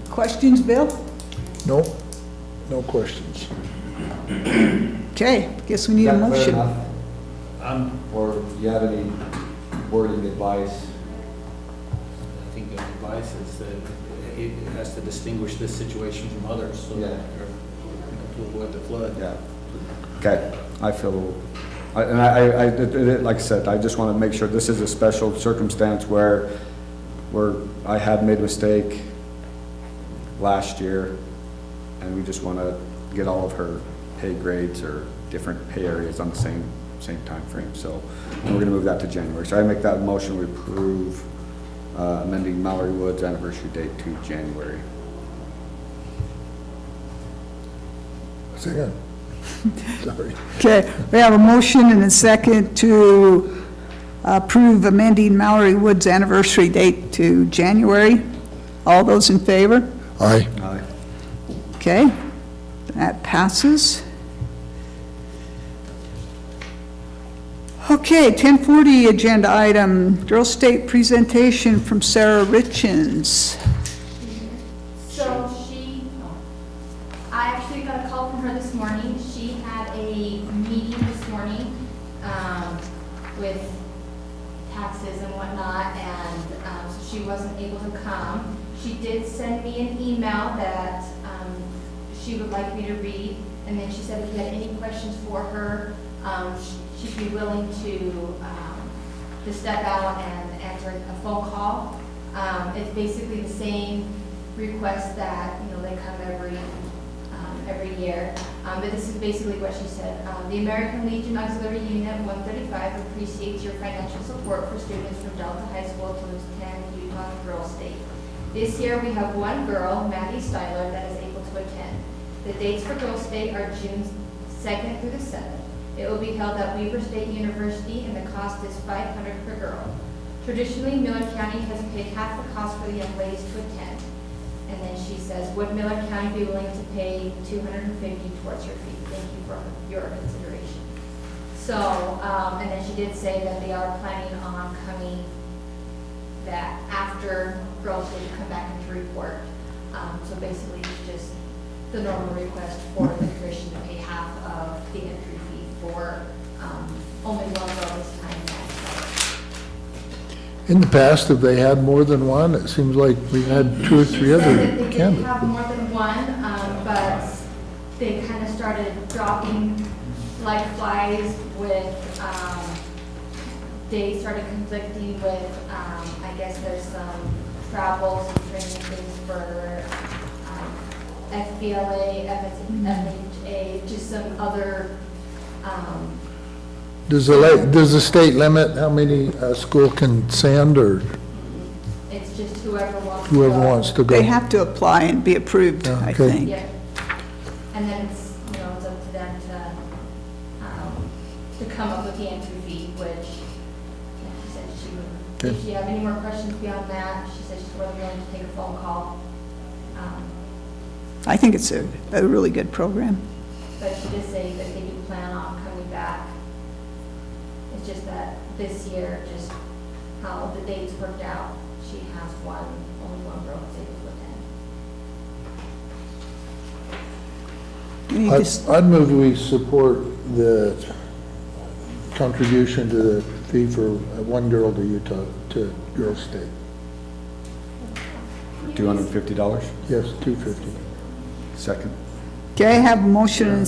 questions, Bill? No, no questions. Okay, guess we need a Is that clear motion. enough? Or do you have any wording advice? I think the advice is that it has to distinguish this situation from others, so that, to avoid the flood. Yeah. Okay, I feel, like I said, I just want to make sure this is a special circumstance where I had made a mistake last year, and we just want to get all of her pay grades or different pay areas on the same time frame. So we're going to move that to January. So I make that motion, we approve amending Mallory Wood's anniversary date to January. Second. Sorry. Okay, we have a motion and a second to approve amending Mallory Wood's anniversary date to January. All those in favor? Aye. Aye. Okay, that passes. Okay, 10:40 agenda item, Girls State presentation from Sarah Richens. So I actually got a call from her this morning. She had a meeting this morning with taxes and whatnot, and so she wasn't able to come. She did send me an email that she would like me to read, and then she said if you had any questions for her, she'd be willing to step out and answer a phone call. It's basically the same request that, they come every year. But this is basically what she said. The American Legion Auxiliary Unit 135 appreciates your financial support for students from Delta High School to attend Yukon Girls State. This year we have one girl, Maddie Styler, that is able to attend. The dates for Girls State are June 2nd through the 7th. It will be held at Weber State University, and the cost is $500 per girl. Traditionally, Millard County has paid half the cost for the young ladies to attend. And then she says, would Millard County be willing to pay $250 towards her fee? Thank you for your consideration. So, and then she did say that they are planning on coming back after Girls Day to come back and to report. So basically, it's just the normal request for the commission to pay half of the entry fee for only one girl this time. In the past, have they had more than one? It seems like we've had two or three other They did candidates. have more than one, but they kind of started dropping like flies with, days started conflicting with, I guess there's some travel, some training things for FBLA, FHA, just some other, Does the state limit how many a school can send, or it's just whoever wants to go. whoever wants to go? They have to apply and be approved, I Okay. think. Yeah, and then it's, it's up to them to come up with the entry fee, which, like she said, she would, if you have any more questions beyond that, she said she's willing to take a phone call. I think it's a really good program. But she did say that they do plan on coming back. It's just that this year, just how the dates worked out, she has only one girl that's able to attend. I'd move we support the contribution to the fee for one girl to Utah, to Girls State. $250? Yes, $250. Second? Okay, I have a motion and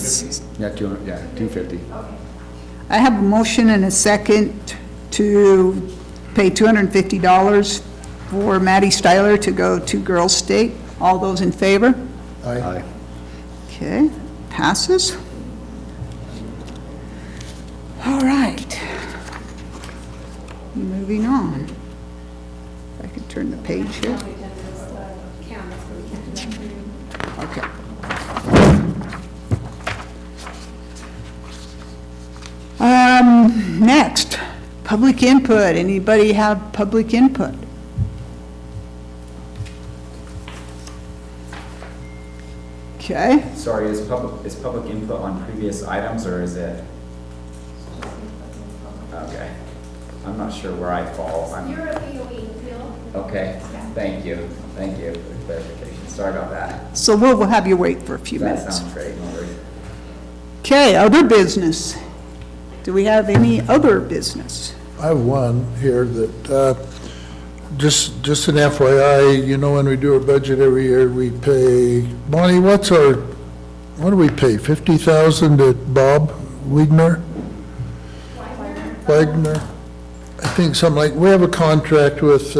Yeah, $250. I have a motion and a second to pay $250 for Maddie Styler to go to Girls State. All those in favor? Aye. Okay, passes. All right. Moving on. If I could turn the page here. Okay. Next, public input. Anybody have public input? Okay, Sorry, is public input on previous items, or is it? Okay. I'm not sure where I fall. You're a BOE, Bill. Okay, thank you for the clarification. Sorry about that. so we'll have you wait for a few That minutes. sounds great, no worries. Okay, other business. Do we have any other business? I have one here that, just an FYI, you know, when we do our budget every year, we pay, Bonnie, what do we pay, 50,000 to Bob Wagner? Wagner? I think something like, we have a contract with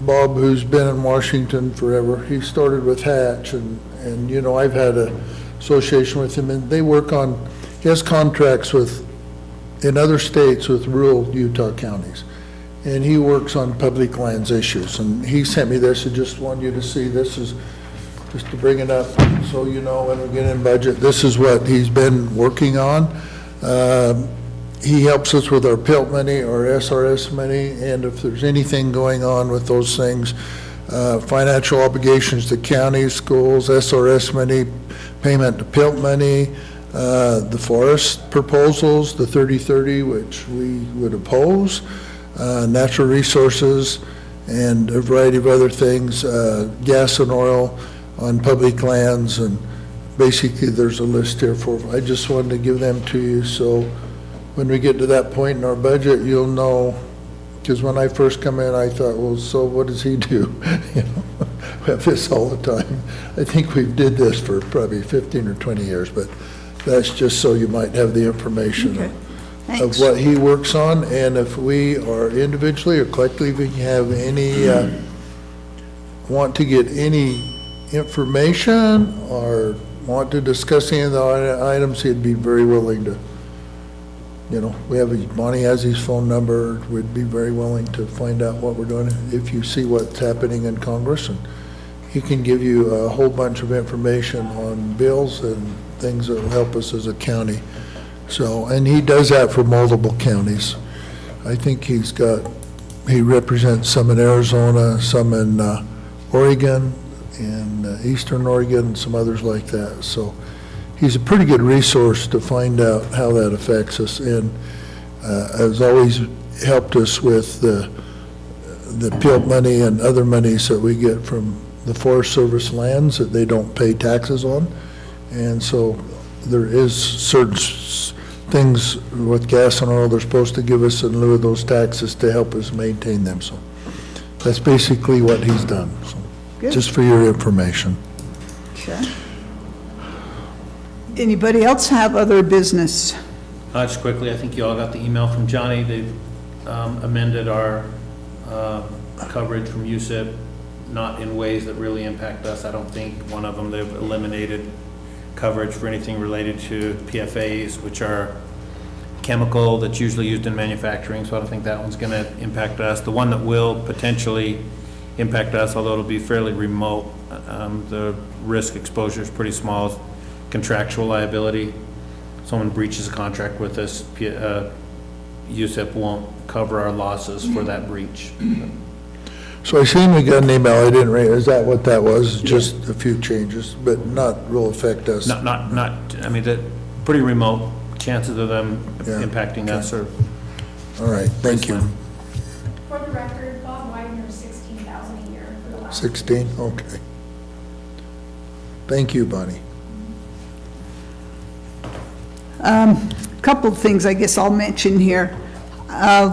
Bob, who's been in Washington forever. He started with Hatch, and, you know, I've had a association with him, and they work on, he has contracts with, in other states with rural Utah counties. And he works on public lands issues, and he sent me this, I just want you to see, this is, just to bring it up, so you know when we get in budget, this is what he's been working on. He helps us with our PILT money, our SRS money, and if there's anything going on with those things, financial obligations to counties, schools, SRS money, payment to PILT money, the forest proposals, the 30/30, which we would oppose, natural resources, and a variety of other things, gas and oil on public lands, and basically there's a list here for, I just wanted to give them to you, so when we get to that point in our budget, you'll know, because when I first come in, I thought, well, so what does he do? You know, we have this all the time. I think we did this for probably 15 or 20 years, but that's just so you might have the information Okay. of Thanks. what he works on, and if we are individually or collectively have any, want to get any information or want to discuss any of the items, he'd be very willing to, you know, Bonnie has his phone number, we'd be very willing to find out what we're doing if you see what's happening in Congress, and he can give you a whole bunch of information on bills and things that will help us as a county. So, and he does that for multiple counties. I think he represents some in Arizona, some in Oregon, and Eastern Oregon, and some others like that. So he's a pretty good resource to find out how that affects us, and has always helped us with the PILT money and other monies that we get from the Forest Service lands that they don't pay taxes on. And so there is certain things with gas and oil they're supposed to give us in lieu of those taxes to help us maintain them. So that's basically what he's done, so Good. just for your information. Okay. Anybody else have other business? Just quickly, I think you all got the email from Johnny. They've amended our coverage from USIP, not in ways that really impact us. I don't think one of them, they've eliminated coverage for anything related to PFAs, which are chemical that's usually used in manufacturing, so I don't think that one's going to impact us. The one that will potentially impact us, although it'll be fairly remote, the risk exposure is pretty small, contractual liability. Someone breaches a contract with us, USIP won't cover our losses for that breach. So I seen we got an email, I didn't read, is that what that was? Just a few changes, but not real affect us? Not, I mean, that, pretty remote, chances of them Yeah, impacting us are All right, thank you. slim. For the record, Bob Wagner, 16,000 a year for the last. 16, okay. Thank you, Bonnie. Couple of things I guess I'll mention here.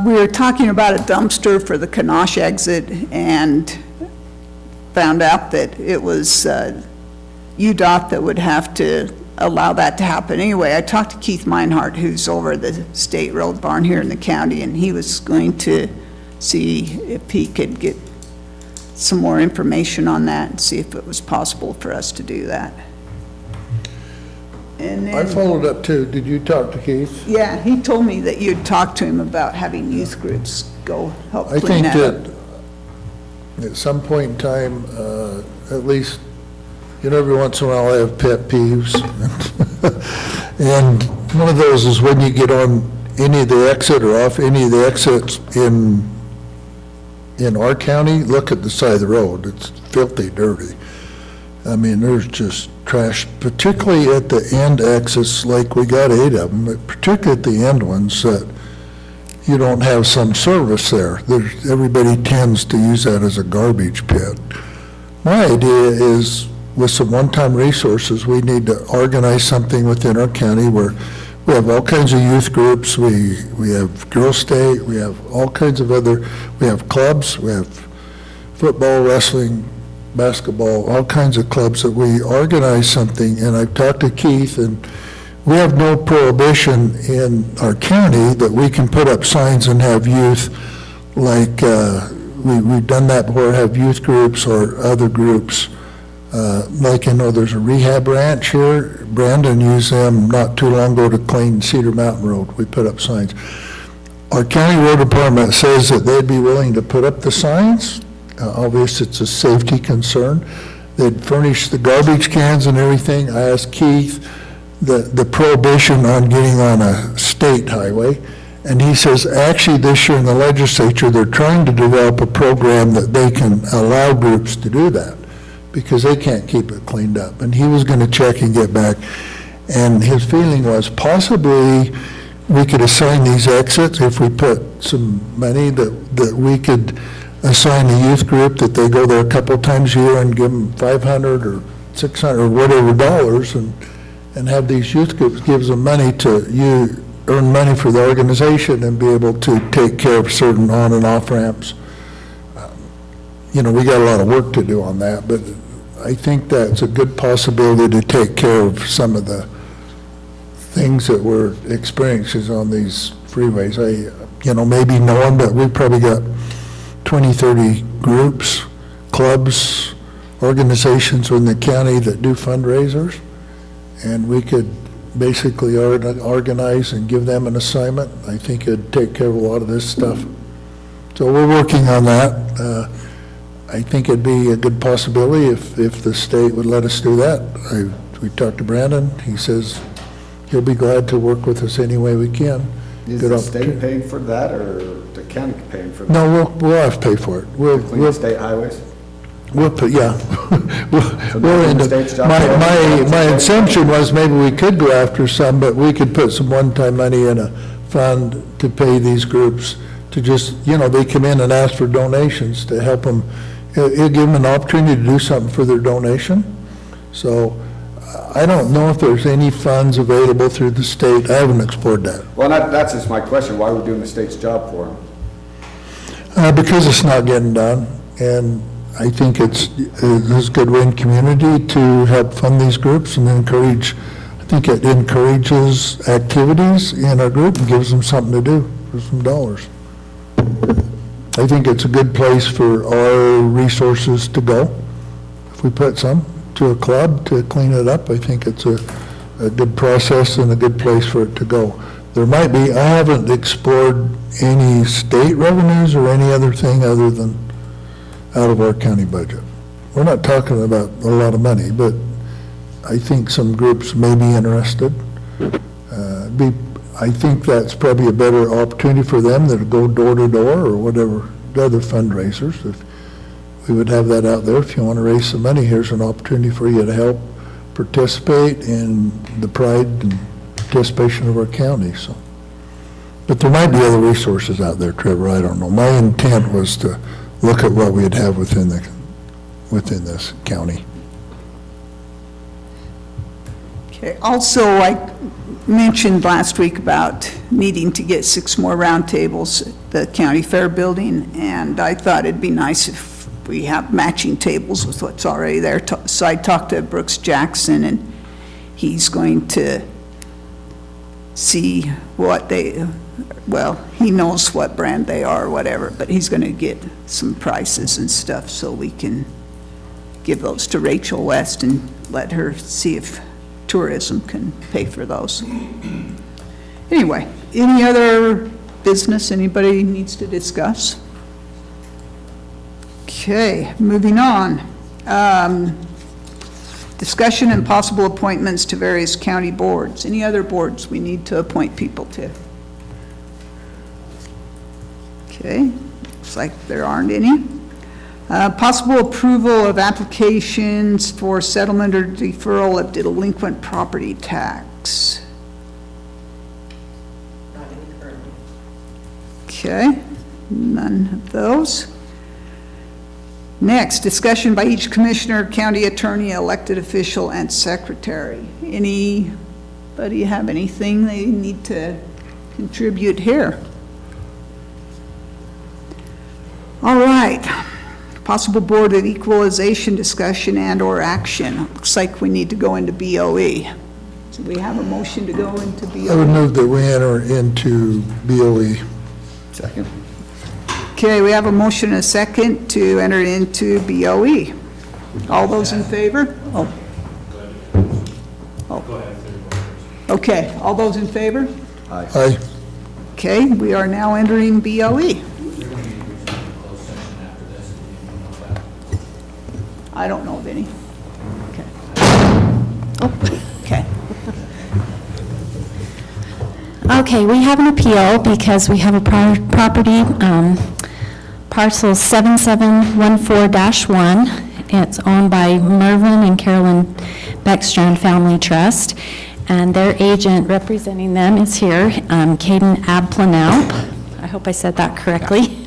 We were talking about a dumpster for the Kanosh exit and found out that it was UDOT that would have to allow that to happen. Anyway, I talked to Keith Meinhardt, who's over the state road barn here in the county, and he was going to see if he could get some more information on that and see if it was possible for us to do that. And I then, followed up too. Did you talk to Keith? yeah, he told me that you'd talked to him about having youth groups go help I clean think that up. that at some point in time, at least, you know, every once in a while I have pet peeves. And one of those is when you get on any of the exit or off any of the exits in our county, look at the side of the road. It's filthy dirty. I mean, there's just trash, particularly at the end exits, like we got 8 of them, but particularly at the end ones that you don't have some service there. Everybody tends to use that as a garbage pit. My idea is, with some one-time resources, we need to organize something within our county where we have all kinds of youth groups, we have Girl State, we have all kinds of we have clubs, we have football, wrestling, basketball, all kinds of clubs, that we organize something. And I've talked to Keith, and we have no prohibition in our county that we can put up signs and have youth, like we've done that before, have youth groups or other groups. Like, I know there's a rehab ranch here. Brandon used them not too long ago to clean Cedar Mountain Road. We put up signs. Our county road department says that they'd be willing to put up the signs. Obviously, it's a safety concern. They'd furnish the garbage cans and everything. I asked Keith the prohibition on getting on a state highway, and he says, actually, this year in the legislature, they're trying to develop a program that they can allow groups to do that, because they can't keep it cleaned up. And he was going to check and get back. And his feeling was possibly we could assign these exits if we put some money that we could assign a youth group that they go there a couple times a year and give them $500 or $600 or whatever dollars, and have these youth groups gives them money to earn money for the organization and be able to take care of certain on and off ramps. We got a lot of work to do on that, but I think that's a good possibility to take care of some of the things that we're experiencing on these freeways. Maybe no one, but we probably got 20, 30 groups, clubs, organizations in the county that do fundraisers, and we could basically organize and give them an assignment. I think it'd take care of a lot of this stuff. So we're working on that. I think it'd be a good possibility if the state would let us do that. We talked to Brandon. He says he'll be glad to work with us any way we can. Is Good the opportunity. state paying for that, or the county paying for that? No, we'll have to pay for it. Clean state highways? We'll put, yeah. So We'll the end up- state's job- My assumption was maybe we could go after some, but we could put some one-time money in a fund to pay these groups to just, they come in and ask for donations to help them. It'll give them an opportunity to do something for their donation. So I don't know if there's any funds available through the state. I haven't explored that. Well, that's just my question. Why are we doing the state's job for them? Because it's not getting done, and I think it's a good way in community to help fund these groups and encourage. I think it encourages activities in our group and gives them something to do for some dollars. I think it's a good place for our resources to go. If we put some to a club to clean it up, I think it's a good process and a good place for it to go. There might be, I haven't explored any state revenues or any other thing other than out of our county budget. We're not talking about a lot of money, but I think some groups may be interested. I think that's probably a better opportunity for them than to go door to door or whatever, the other fundraisers. If we would have that out there, if you want to raise some money, here's an opportunity for you to help participate in the pride and participation of our county. So, but there might be other resources out there, Trevor. I don't know. My intent was to look at what we'd have within this county. Okay, also, I mentioned last week about needing to get 6 more roundtables at the county fair building, and I thought it'd be nice if we have matching tables with what's already there. So I talked to Brooks Jackson, and he's going to see what he knows what brand they are or whatever, but he's going to get some prices and stuff so we can give those to Rachel West and let her see if tourism can pay for those. Anyway, any other business anybody needs to discuss? Okay, moving on. Discussion and possible appointments to various county boards. Any other boards we need to appoint people to? Okay, looks like there aren't any. Possible approval of applications for settlement or deferral of delinquent property tax. Okay, none of those. Next, discussion by each commissioner, county attorney, elected official, and secretary. Anybody have anything they need to contribute here? All right. Possible Board of Equalization discussion and/or action. Looks like we need to go into BOE. So we have a motion to go into BOE. I would move that we enter into BOE. Second. Okay, we have a motion and a second to enter into BOE. All those in favor? Oh. Okay, all those in favor? Aye. Okay, we are now entering BOE. I don't know of any. Okay. Okay, we have an appeal because we have a property, parcel 7714-1. It's owned by Mervyn and Carolyn Beckstrand Family Trust, and their agent representing them is here, Caden Abplanalp. I hope I said that correctly.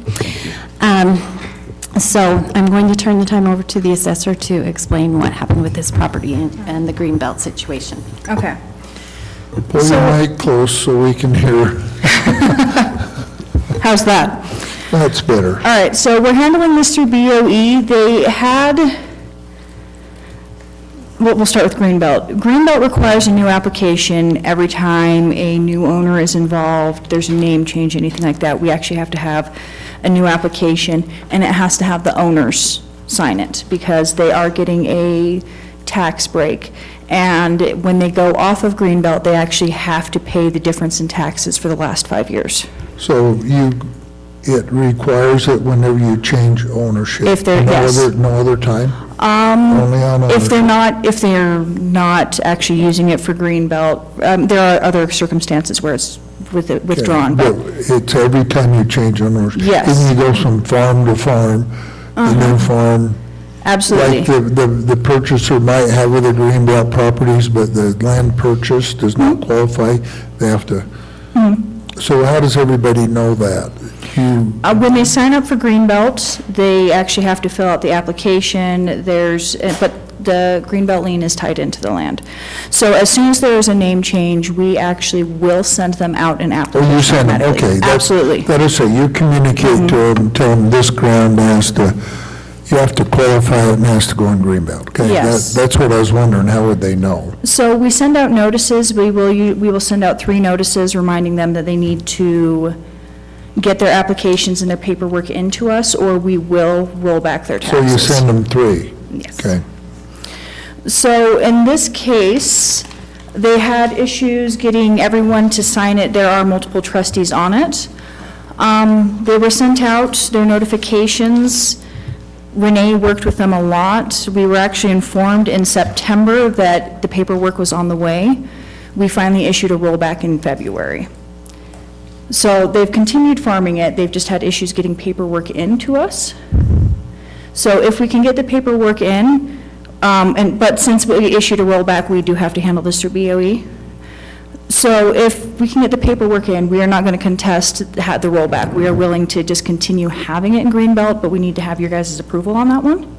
So I'm going to turn the time over to the assessor to explain what happened with this property and the Greenbelt situation. Okay. Pull your mic close so we can hear. How's that? That's better. All right, so we're handling this through BOE. They had, we'll start with Greenbelt. Greenbelt requires a new application every time a new owner is involved, there's a name change, anything like that. We actually have to have a new application, and it has to have the owners sign it, because they are getting a tax break. And when they go off of Greenbelt, they actually have to pay the difference in taxes for the last 5 years. So it requires it whenever you change ownership? If they're- No yes. No other time? Only on If ownership? if they're not actually using it for Greenbelt, there are other circumstances where it's withdrawn, Okay, but it's every time you change ownership? Yes. Then you go from farm to farm, the new farm, absolutely. like the purchaser might have with the Greenbelt properties, but the land purchase does not qualify, they have to. So how does everybody know that? When they sign up for Greenbelt, they actually have to fill out the application, but the Greenbelt lien is tied into the land. So as soon as there is a name change, we actually will send them out an application. Oh, you send them, automatically. okay. Absolutely. That is, you communicate to them, tell them this ground has to, you have to qualify it and it has to go in Greenbelt, okay? Yes. That's what I was wondering, how would they know? So we send out notices, we will send out 3 notices reminding them that they need to get their applications and their paperwork into us, or we will roll back their So taxes. you send them 3? Yes. Okay. So in this case, they had issues getting everyone to sign it. There are multiple trustees on it. They were sent out, their notifications. Renee worked with them a lot. We were actually informed in September that the paperwork was on the way. We finally issued a rollback in February. So they've continued farming it, they've just had issues getting paperwork into us. So if we can get the paperwork in, but since we issued a rollback, we do have to handle this through BOE. So if we can get the paperwork in, we are not going to contest the rollback. We are willing to just continue having it in Greenbelt, but we need to have your guys' approval on that one.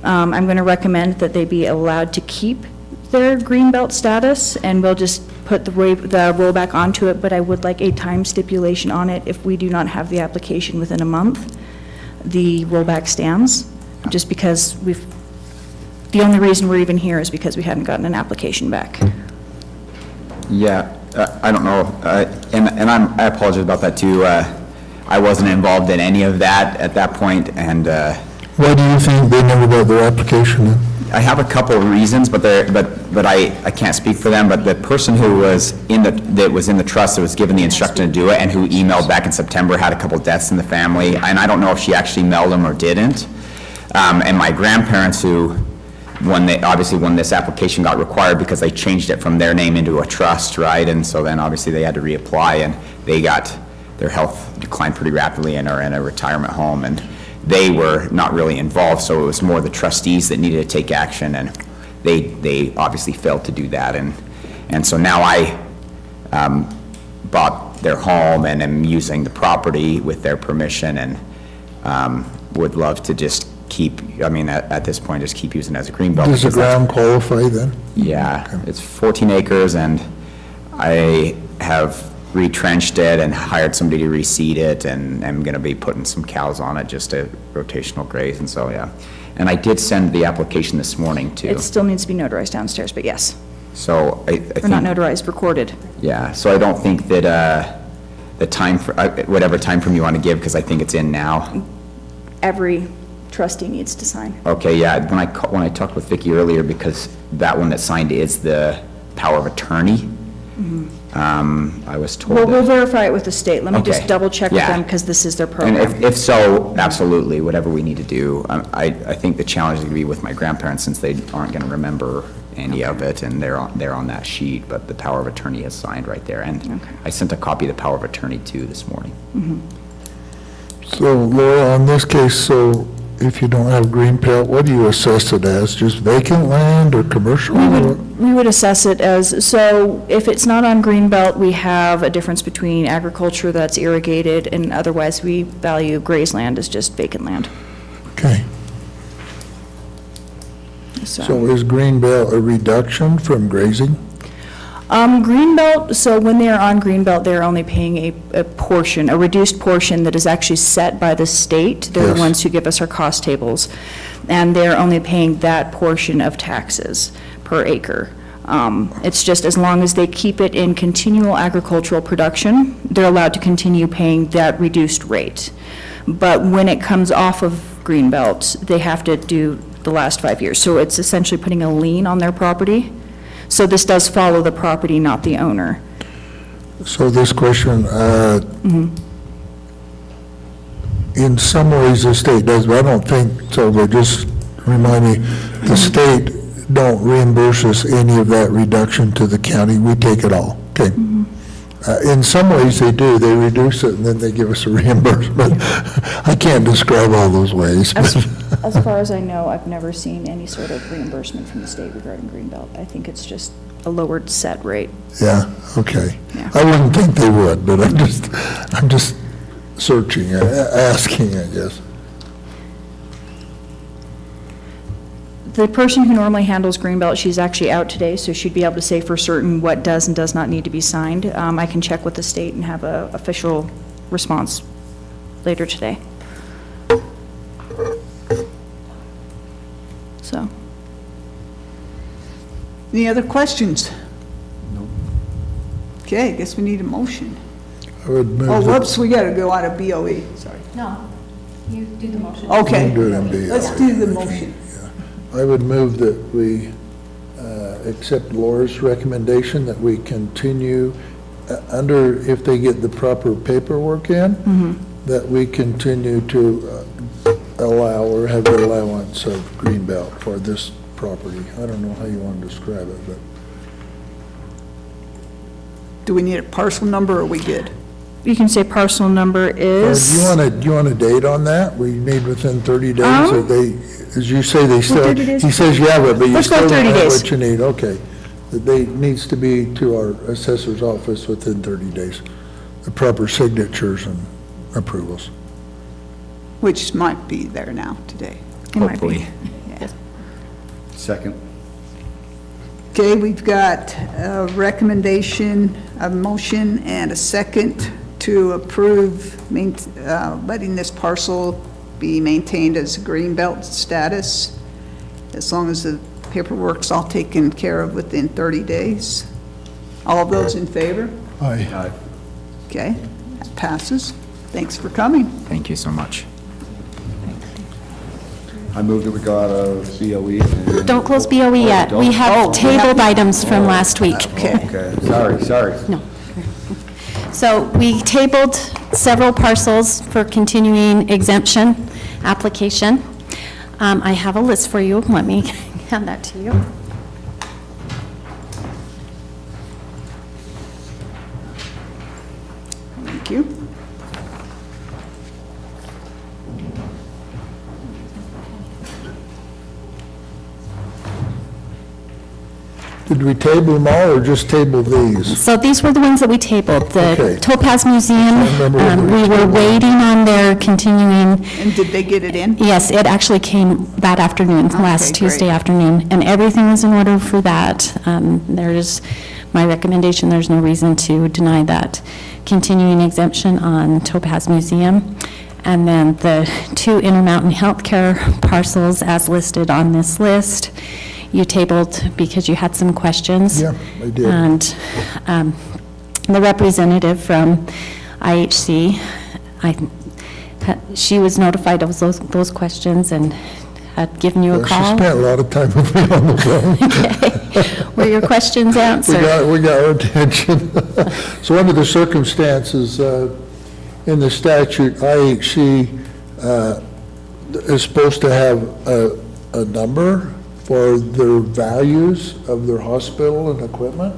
I'm going to recommend that they be allowed to keep their Greenbelt status, and we'll just put the rollback onto it, but I would like a time stipulation on it. If we do not have the application within a month, the rollback stands, just because the only reason we're even here is because we hadn't gotten an application back. Yeah, I don't know, and I apologize about that too. I wasn't involved in any of that at that point, and Why do you think they never got their application in? I have a couple of reasons, but I can't speak for them. But the person who was in the trust that was given the instruction to do it, and who emailed back in September, had a couple of deaths in the family, and I don't know if she actually mailed them or didn't. And my grandparents, who obviously when this application got required, because they changed it from their name into a trust, right? And so then obviously they had to reapply, and their health declined pretty rapidly and are in a retirement home, and they were not really involved, so it was more the trustees that needed to take action, and they obviously failed to do that, and so now I bought their home and am using the property with their permission, and would love to just keep, I mean, at this point, just keep using it as a greenbelt. Does the because that's- ground qualify then? Yeah, it's 14 acres, and I have retrenched it and hired somebody to reseed it, and I'm gonna be putting some cows on it just to rotational graze, and so, yeah. And I did send the application this morning, too. It still needs to be notarized downstairs, but yes. So I Or not think, notarized, recorded. yeah, so I don't think that, the time, whatever time frame you want to give, because I think it's in now. Every trustee needs to sign. Okay, yeah, when I talked with Vicki earlier, because that one that signed is the power of attorney, I was told Well, we'll that. verify it with the state. Let me just Okay. double check with Yeah. them, because this is their And program. if so, absolutely, whatever we need to do. I think the challenge is going to be with my grandparents, since they aren't going to remember any of it, and they're on that sheet, but the power of attorney is signed right there. And I sent a copy of the power of attorney too this morning. So Laura, on this case, so if you don't have green belt, what do you assess it as? Just vacant land or commercial? We would assess it as, so if it's not on Greenbelt, we have a difference between agriculture that's irrigated, and otherwise we value grazed land as just vacant land. Okay, so is green belt a reduction from grazing? Greenbelt, so when they are on Greenbelt, they're only paying a portion, a reduced portion that is actually set by the state. They're the Yes. ones who give us our cost tables, and they're only paying that portion of taxes per acre. It's just as long as they keep it in continual agricultural production, they're allowed to continue paying that reduced rate. But when it comes off of Greenbelt, they have to do the last 5 years. So it's essentially putting a lien on their property. So this does follow the property, not the owner. So this question, in some ways the state does, but I don't think so, but just remind me, the state don't reimburse us any of that reduction to the county, we take it all, okay? In some ways they do, they reduce it and then they give us a reimbursement. I can't describe all those ways, but. As far as I know, I've never seen any sort of reimbursement from the state regarding Greenbelt. I think it's just a lowered set rate. Yeah, okay. Yeah. I wouldn't think they would, but I'm just searching, asking, I guess. The person who normally handles Greenbelt, she's actually out today, so she'd be able to say for certain what does and does not need to be signed. I can check with the state and have a official response later today. So, Any other questions? No. Okay, I guess we need a motion. I would move Oh, that- whoops, we gotta go out of BOE, sorry. No, you do the motion. Okay, Do it in BOE. let's do the motion. I would move that we accept Laura's recommendation that we continue under, if they get the proper paperwork in, that we continue to allow or have the allowance of greenbelt for this property. I don't know how you want to describe it, but Do we need a parcel number, or are we good? you can say parcel number do is. you want a date on that? We need within 30 days, or they, as you say, they still, 30 days? he says you have it, but you Let's go still don't 30 have days. what you need, okay. That they, needs to be to our assessor's office within 30 days, the proper signatures and approvals. Which might be there now, today. It might be. Hopefully. Second. Okay, we've got a recommendation, a motion, and a second to approve letting this parcel be maintained as greenbelt status, as long as the paperwork's all taken care of within 30 days. All of those in favor? Aye. Aye. Okay, that passes. Thanks for coming. Thank you so much. I move that we go out of BOE. and- Don't close BOE yet. Oh, We don't? have tabled items from last week. Okay, sorry. No. So we tabled several parcels for continuing exemption application. I have a list for you. Let me hand that to you. Thank you. we table them all or just table these? So these were the ones that we tabled. Okay. The Topaz Museum, I remember when we we were tabled. waiting on their continuing. And did they get it in? Yes, it actually came that afternoon, last great. Tuesday afternoon, and everything was in order for that. There's, my recommendation, there's no reason to deny that continuing exemption on Topaz Museum. And then the 2 Intermountain Healthcare parcels as listed on this list, you tabled because you had some questions. Yeah, I did. And the representative from IHC, she was notified of those questions and had given you a She call. spent a lot of time with me on the phone. Okay. Were your questions answered? We got our attention. So under the circumstances, in the statute, IHC is supposed to have a number for their values of their hospital and equipment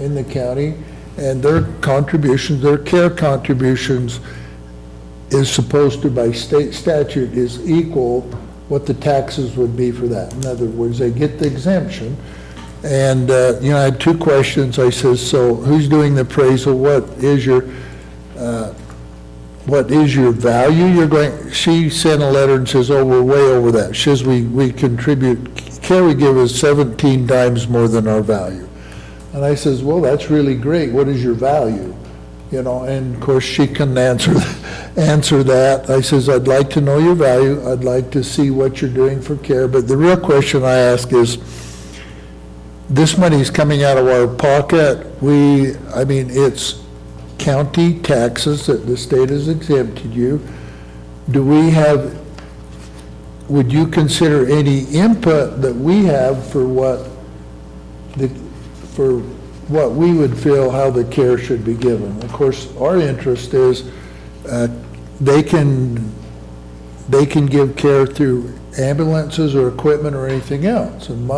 in the county, and their contributions, their care contributions is supposed to, by state statute, is equal what the taxes would be for that. In other words, they get the exemption. And, I had 2 questions. I says, so who's doing the appraisal? What is your value you're going? She sent a letter and says, oh, we're way over that. She says, we contribute, care we give us 17 times more than our value. And I says, well, that's really great. What is your value? And of course, she couldn't answer that. I says, I'd like to know your value. I'd like to see what you're doing for care. But the real question I ask is, this money's coming out of our pocket. It's county taxes that the state has exempted you. Would you consider any input that we have for what we would feel how the care should be given? Of course, our interest is they can give care through ambulances or equipment or anything else. And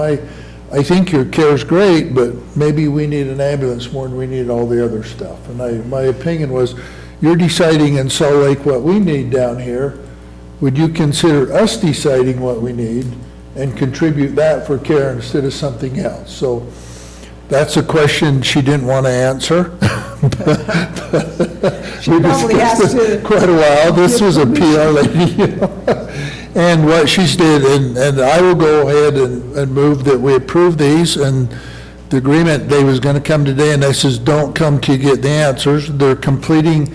I think your care's great, but maybe we need an ambulance more than we need all the other stuff. And my opinion was, you're deciding in Salt Lake what we need down here. Would you consider us deciding what we need and contribute that for care instead of something else? So that's a question she didn't want to answer. She probably has to. Quite a while. This was a PR lady. And what she's did, and I will go ahead and move that we approve these, and the agreement, they was gonna come today, and I says, don't come till you get the answers. They're completing,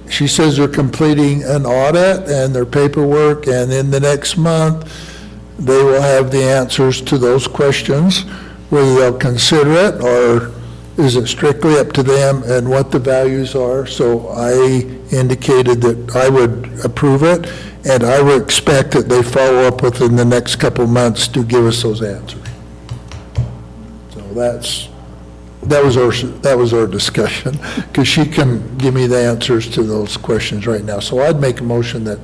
she says they're completing an audit and their paperwork, and in the next month, they will have the answers to those questions, whether they'll consider it, or is it strictly up to them and what the values are. So I indicated that I would approve it, and I would expect that they follow up within the next couple of months to give us those answers. So that was our discussion, because she can give me the answers to those questions right now. So I'd make a motion that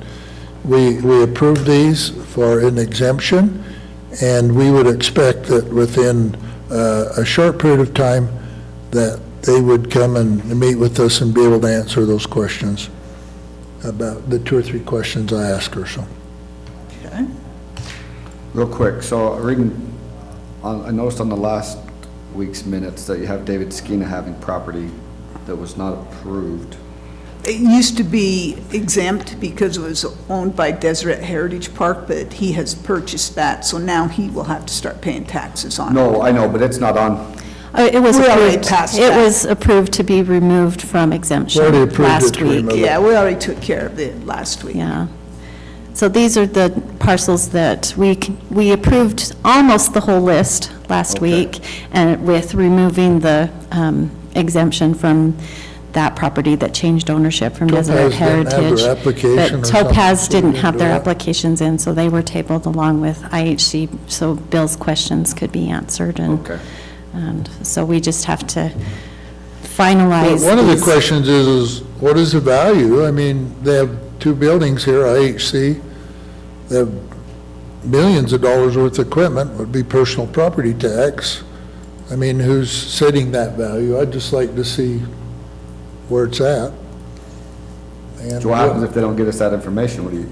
we approve these for an exemption, and we would expect that within a short period of time that they would come and meet with us and be able to answer those questions about the 2 or 3 questions I asked her, so. Okay. Real quick, so I noticed on the last week's minutes that you have David Skeena having property that was not approved. It used to be exempt because it was owned by Deseret Heritage Park, but he has purchased that, so now he will have to start paying taxes on it. No, I know, but it's not on, It was We already approved. passed It that. was approved to be removed from exemption We already approved it last to week. remove it. Yeah, we already took care of it last week. Yeah. So these are the parcels that we approved almost the whole list last Okay. week, and with removing the exemption from that property that changed ownership from Topaz Deseret didn't have their Heritage. application But or something, Topaz so didn't we have didn't their do it. applications in, so they were tabled along with IHC, so Bill's questions could be answered, okay. and so we just have to finalize Well, one of the these. questions is what is the value? I mean, they have 2 buildings here, IHC. They have millions of dollars worth of equipment, would be personal property tax. I mean, who's setting that value? I'd just like to see where it's at. And So what happens if they don't get us that information? What do you,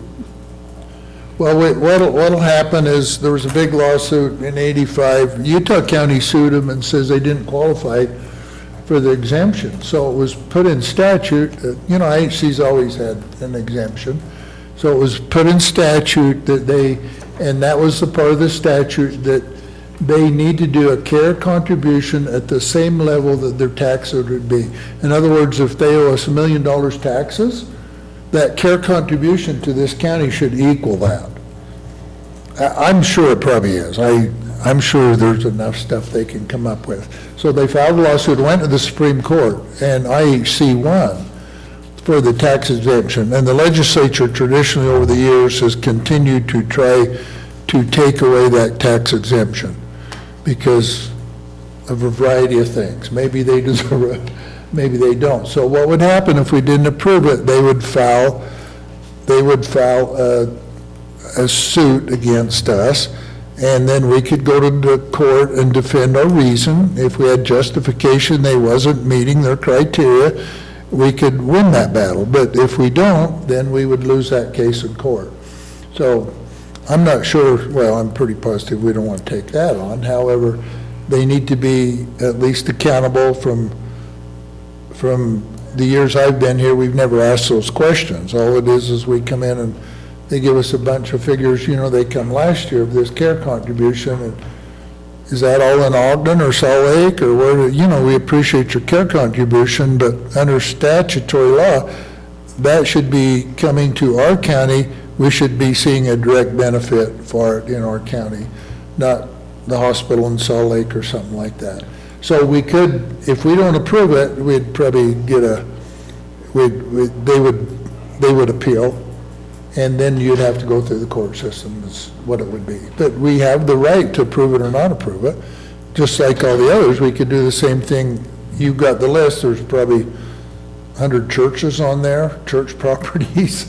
Well, what'll happen is, there was a big lawsuit in '85. Utah County sued them and says they didn't qualify for the exemption. So it was put in statute, IHC's always had an exemption. So it was put in statute that and that was the part of the statute, that they need to do a care contribution at the same level that their taxes would be. In other words, if they owe us $1 million taxes, that care contribution to this county should equal that. I'm sure it probably is. I'm sure there's enough stuff they can come up with. So they filed a lawsuit, went to the Supreme Court, and IHC won for the tax exemption. And the legislature traditionally over the years has continued to try to take away that tax exemption because of a variety of things. Maybe they deserve it, maybe they don't. So what would happen if we didn't approve it? They would file a suit against us, and then we could go to the court and defend our reason. If we had justification they wasn't meeting their criteria, we could win that battle. But if we don't, then we would lose that case in court. So I'm not sure, well, I'm pretty positive we don't want to take that on. However, they need to be at least accountable. From the years I've been here, we've never asked those questions. All it is we come in and they give us a bunch of figures. They come last year of this care contribution, and is that all in Ogden or Salt Lake or where? We appreciate your care contribution, but under statutory law, that should be coming to our county. We should be seeing a direct benefit for it in our county, not the hospital in Salt Lake or something like that. So we could, if we don't approve it, we'd probably get they would appeal, and then you'd have to go through the court system is what it would be. But we have the right to approve it or not approve it. Just like all the others, we could do the same thing. You've got the list, there's probably 100 churches on there, church properties.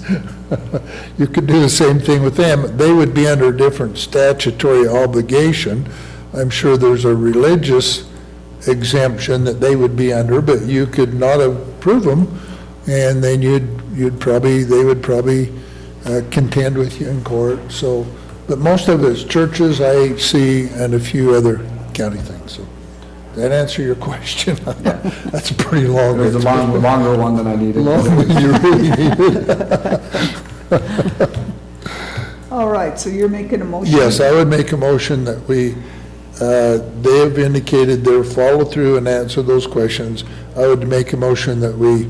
You could do the same thing with them. They would be under a different statutory obligation. I'm sure there's a religious exemption that they would be under, but you could not approve them, and then they would probably contend with you in court. So, but most of it's churches, IHC, and a few other county things. So, that answer your question? That's a pretty long. There's a longer one than I needed. Longer than you really needed. All right, so you're making a motion? Yes, I would make a motion that they have indicated their follow through and answer those questions. I would make a motion that we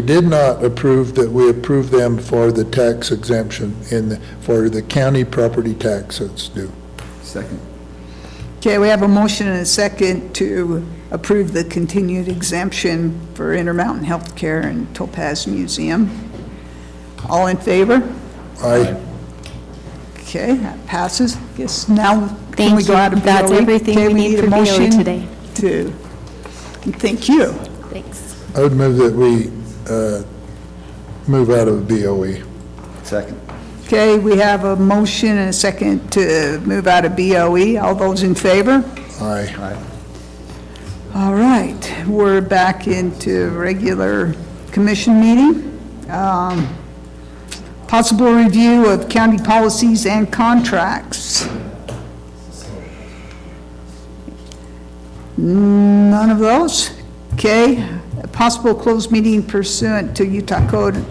did not approve, that we approve them for the tax exemption for the county property tax that's due. Second. Okay, we have a motion and a second to approve the continued exemption for Intermountain Healthcare and Topaz Museum. All in favor? Aye. Okay, that passes. Guess now, can Thank we go you. out of BOE? That's everything Okay, we need a for BOE motion today. Thank you. Thanks. I would move that we move out of BOE. Second. Okay, we have a motion and a second to move out of BOE. All those in favor? Aye. Aye. All right, we're back into regular commission meeting. Possible review of county policies and contracts. None of those? Okay, a possible closed meeting pursuant to Utah Code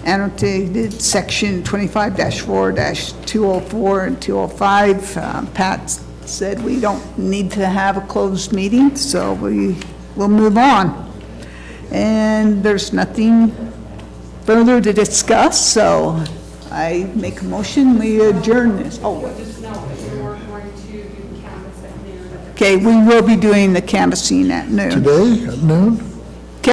annotated section 25-4-204 and 205. Pat said we don't need to have a closed meeting, so we'll move on. And there's nothing further to discuss, so I make a motion, we adjourn this. Oh, Just know that we were going to do the canvas at noon. okay, we will be doing the canvassing at noon. Today at noon?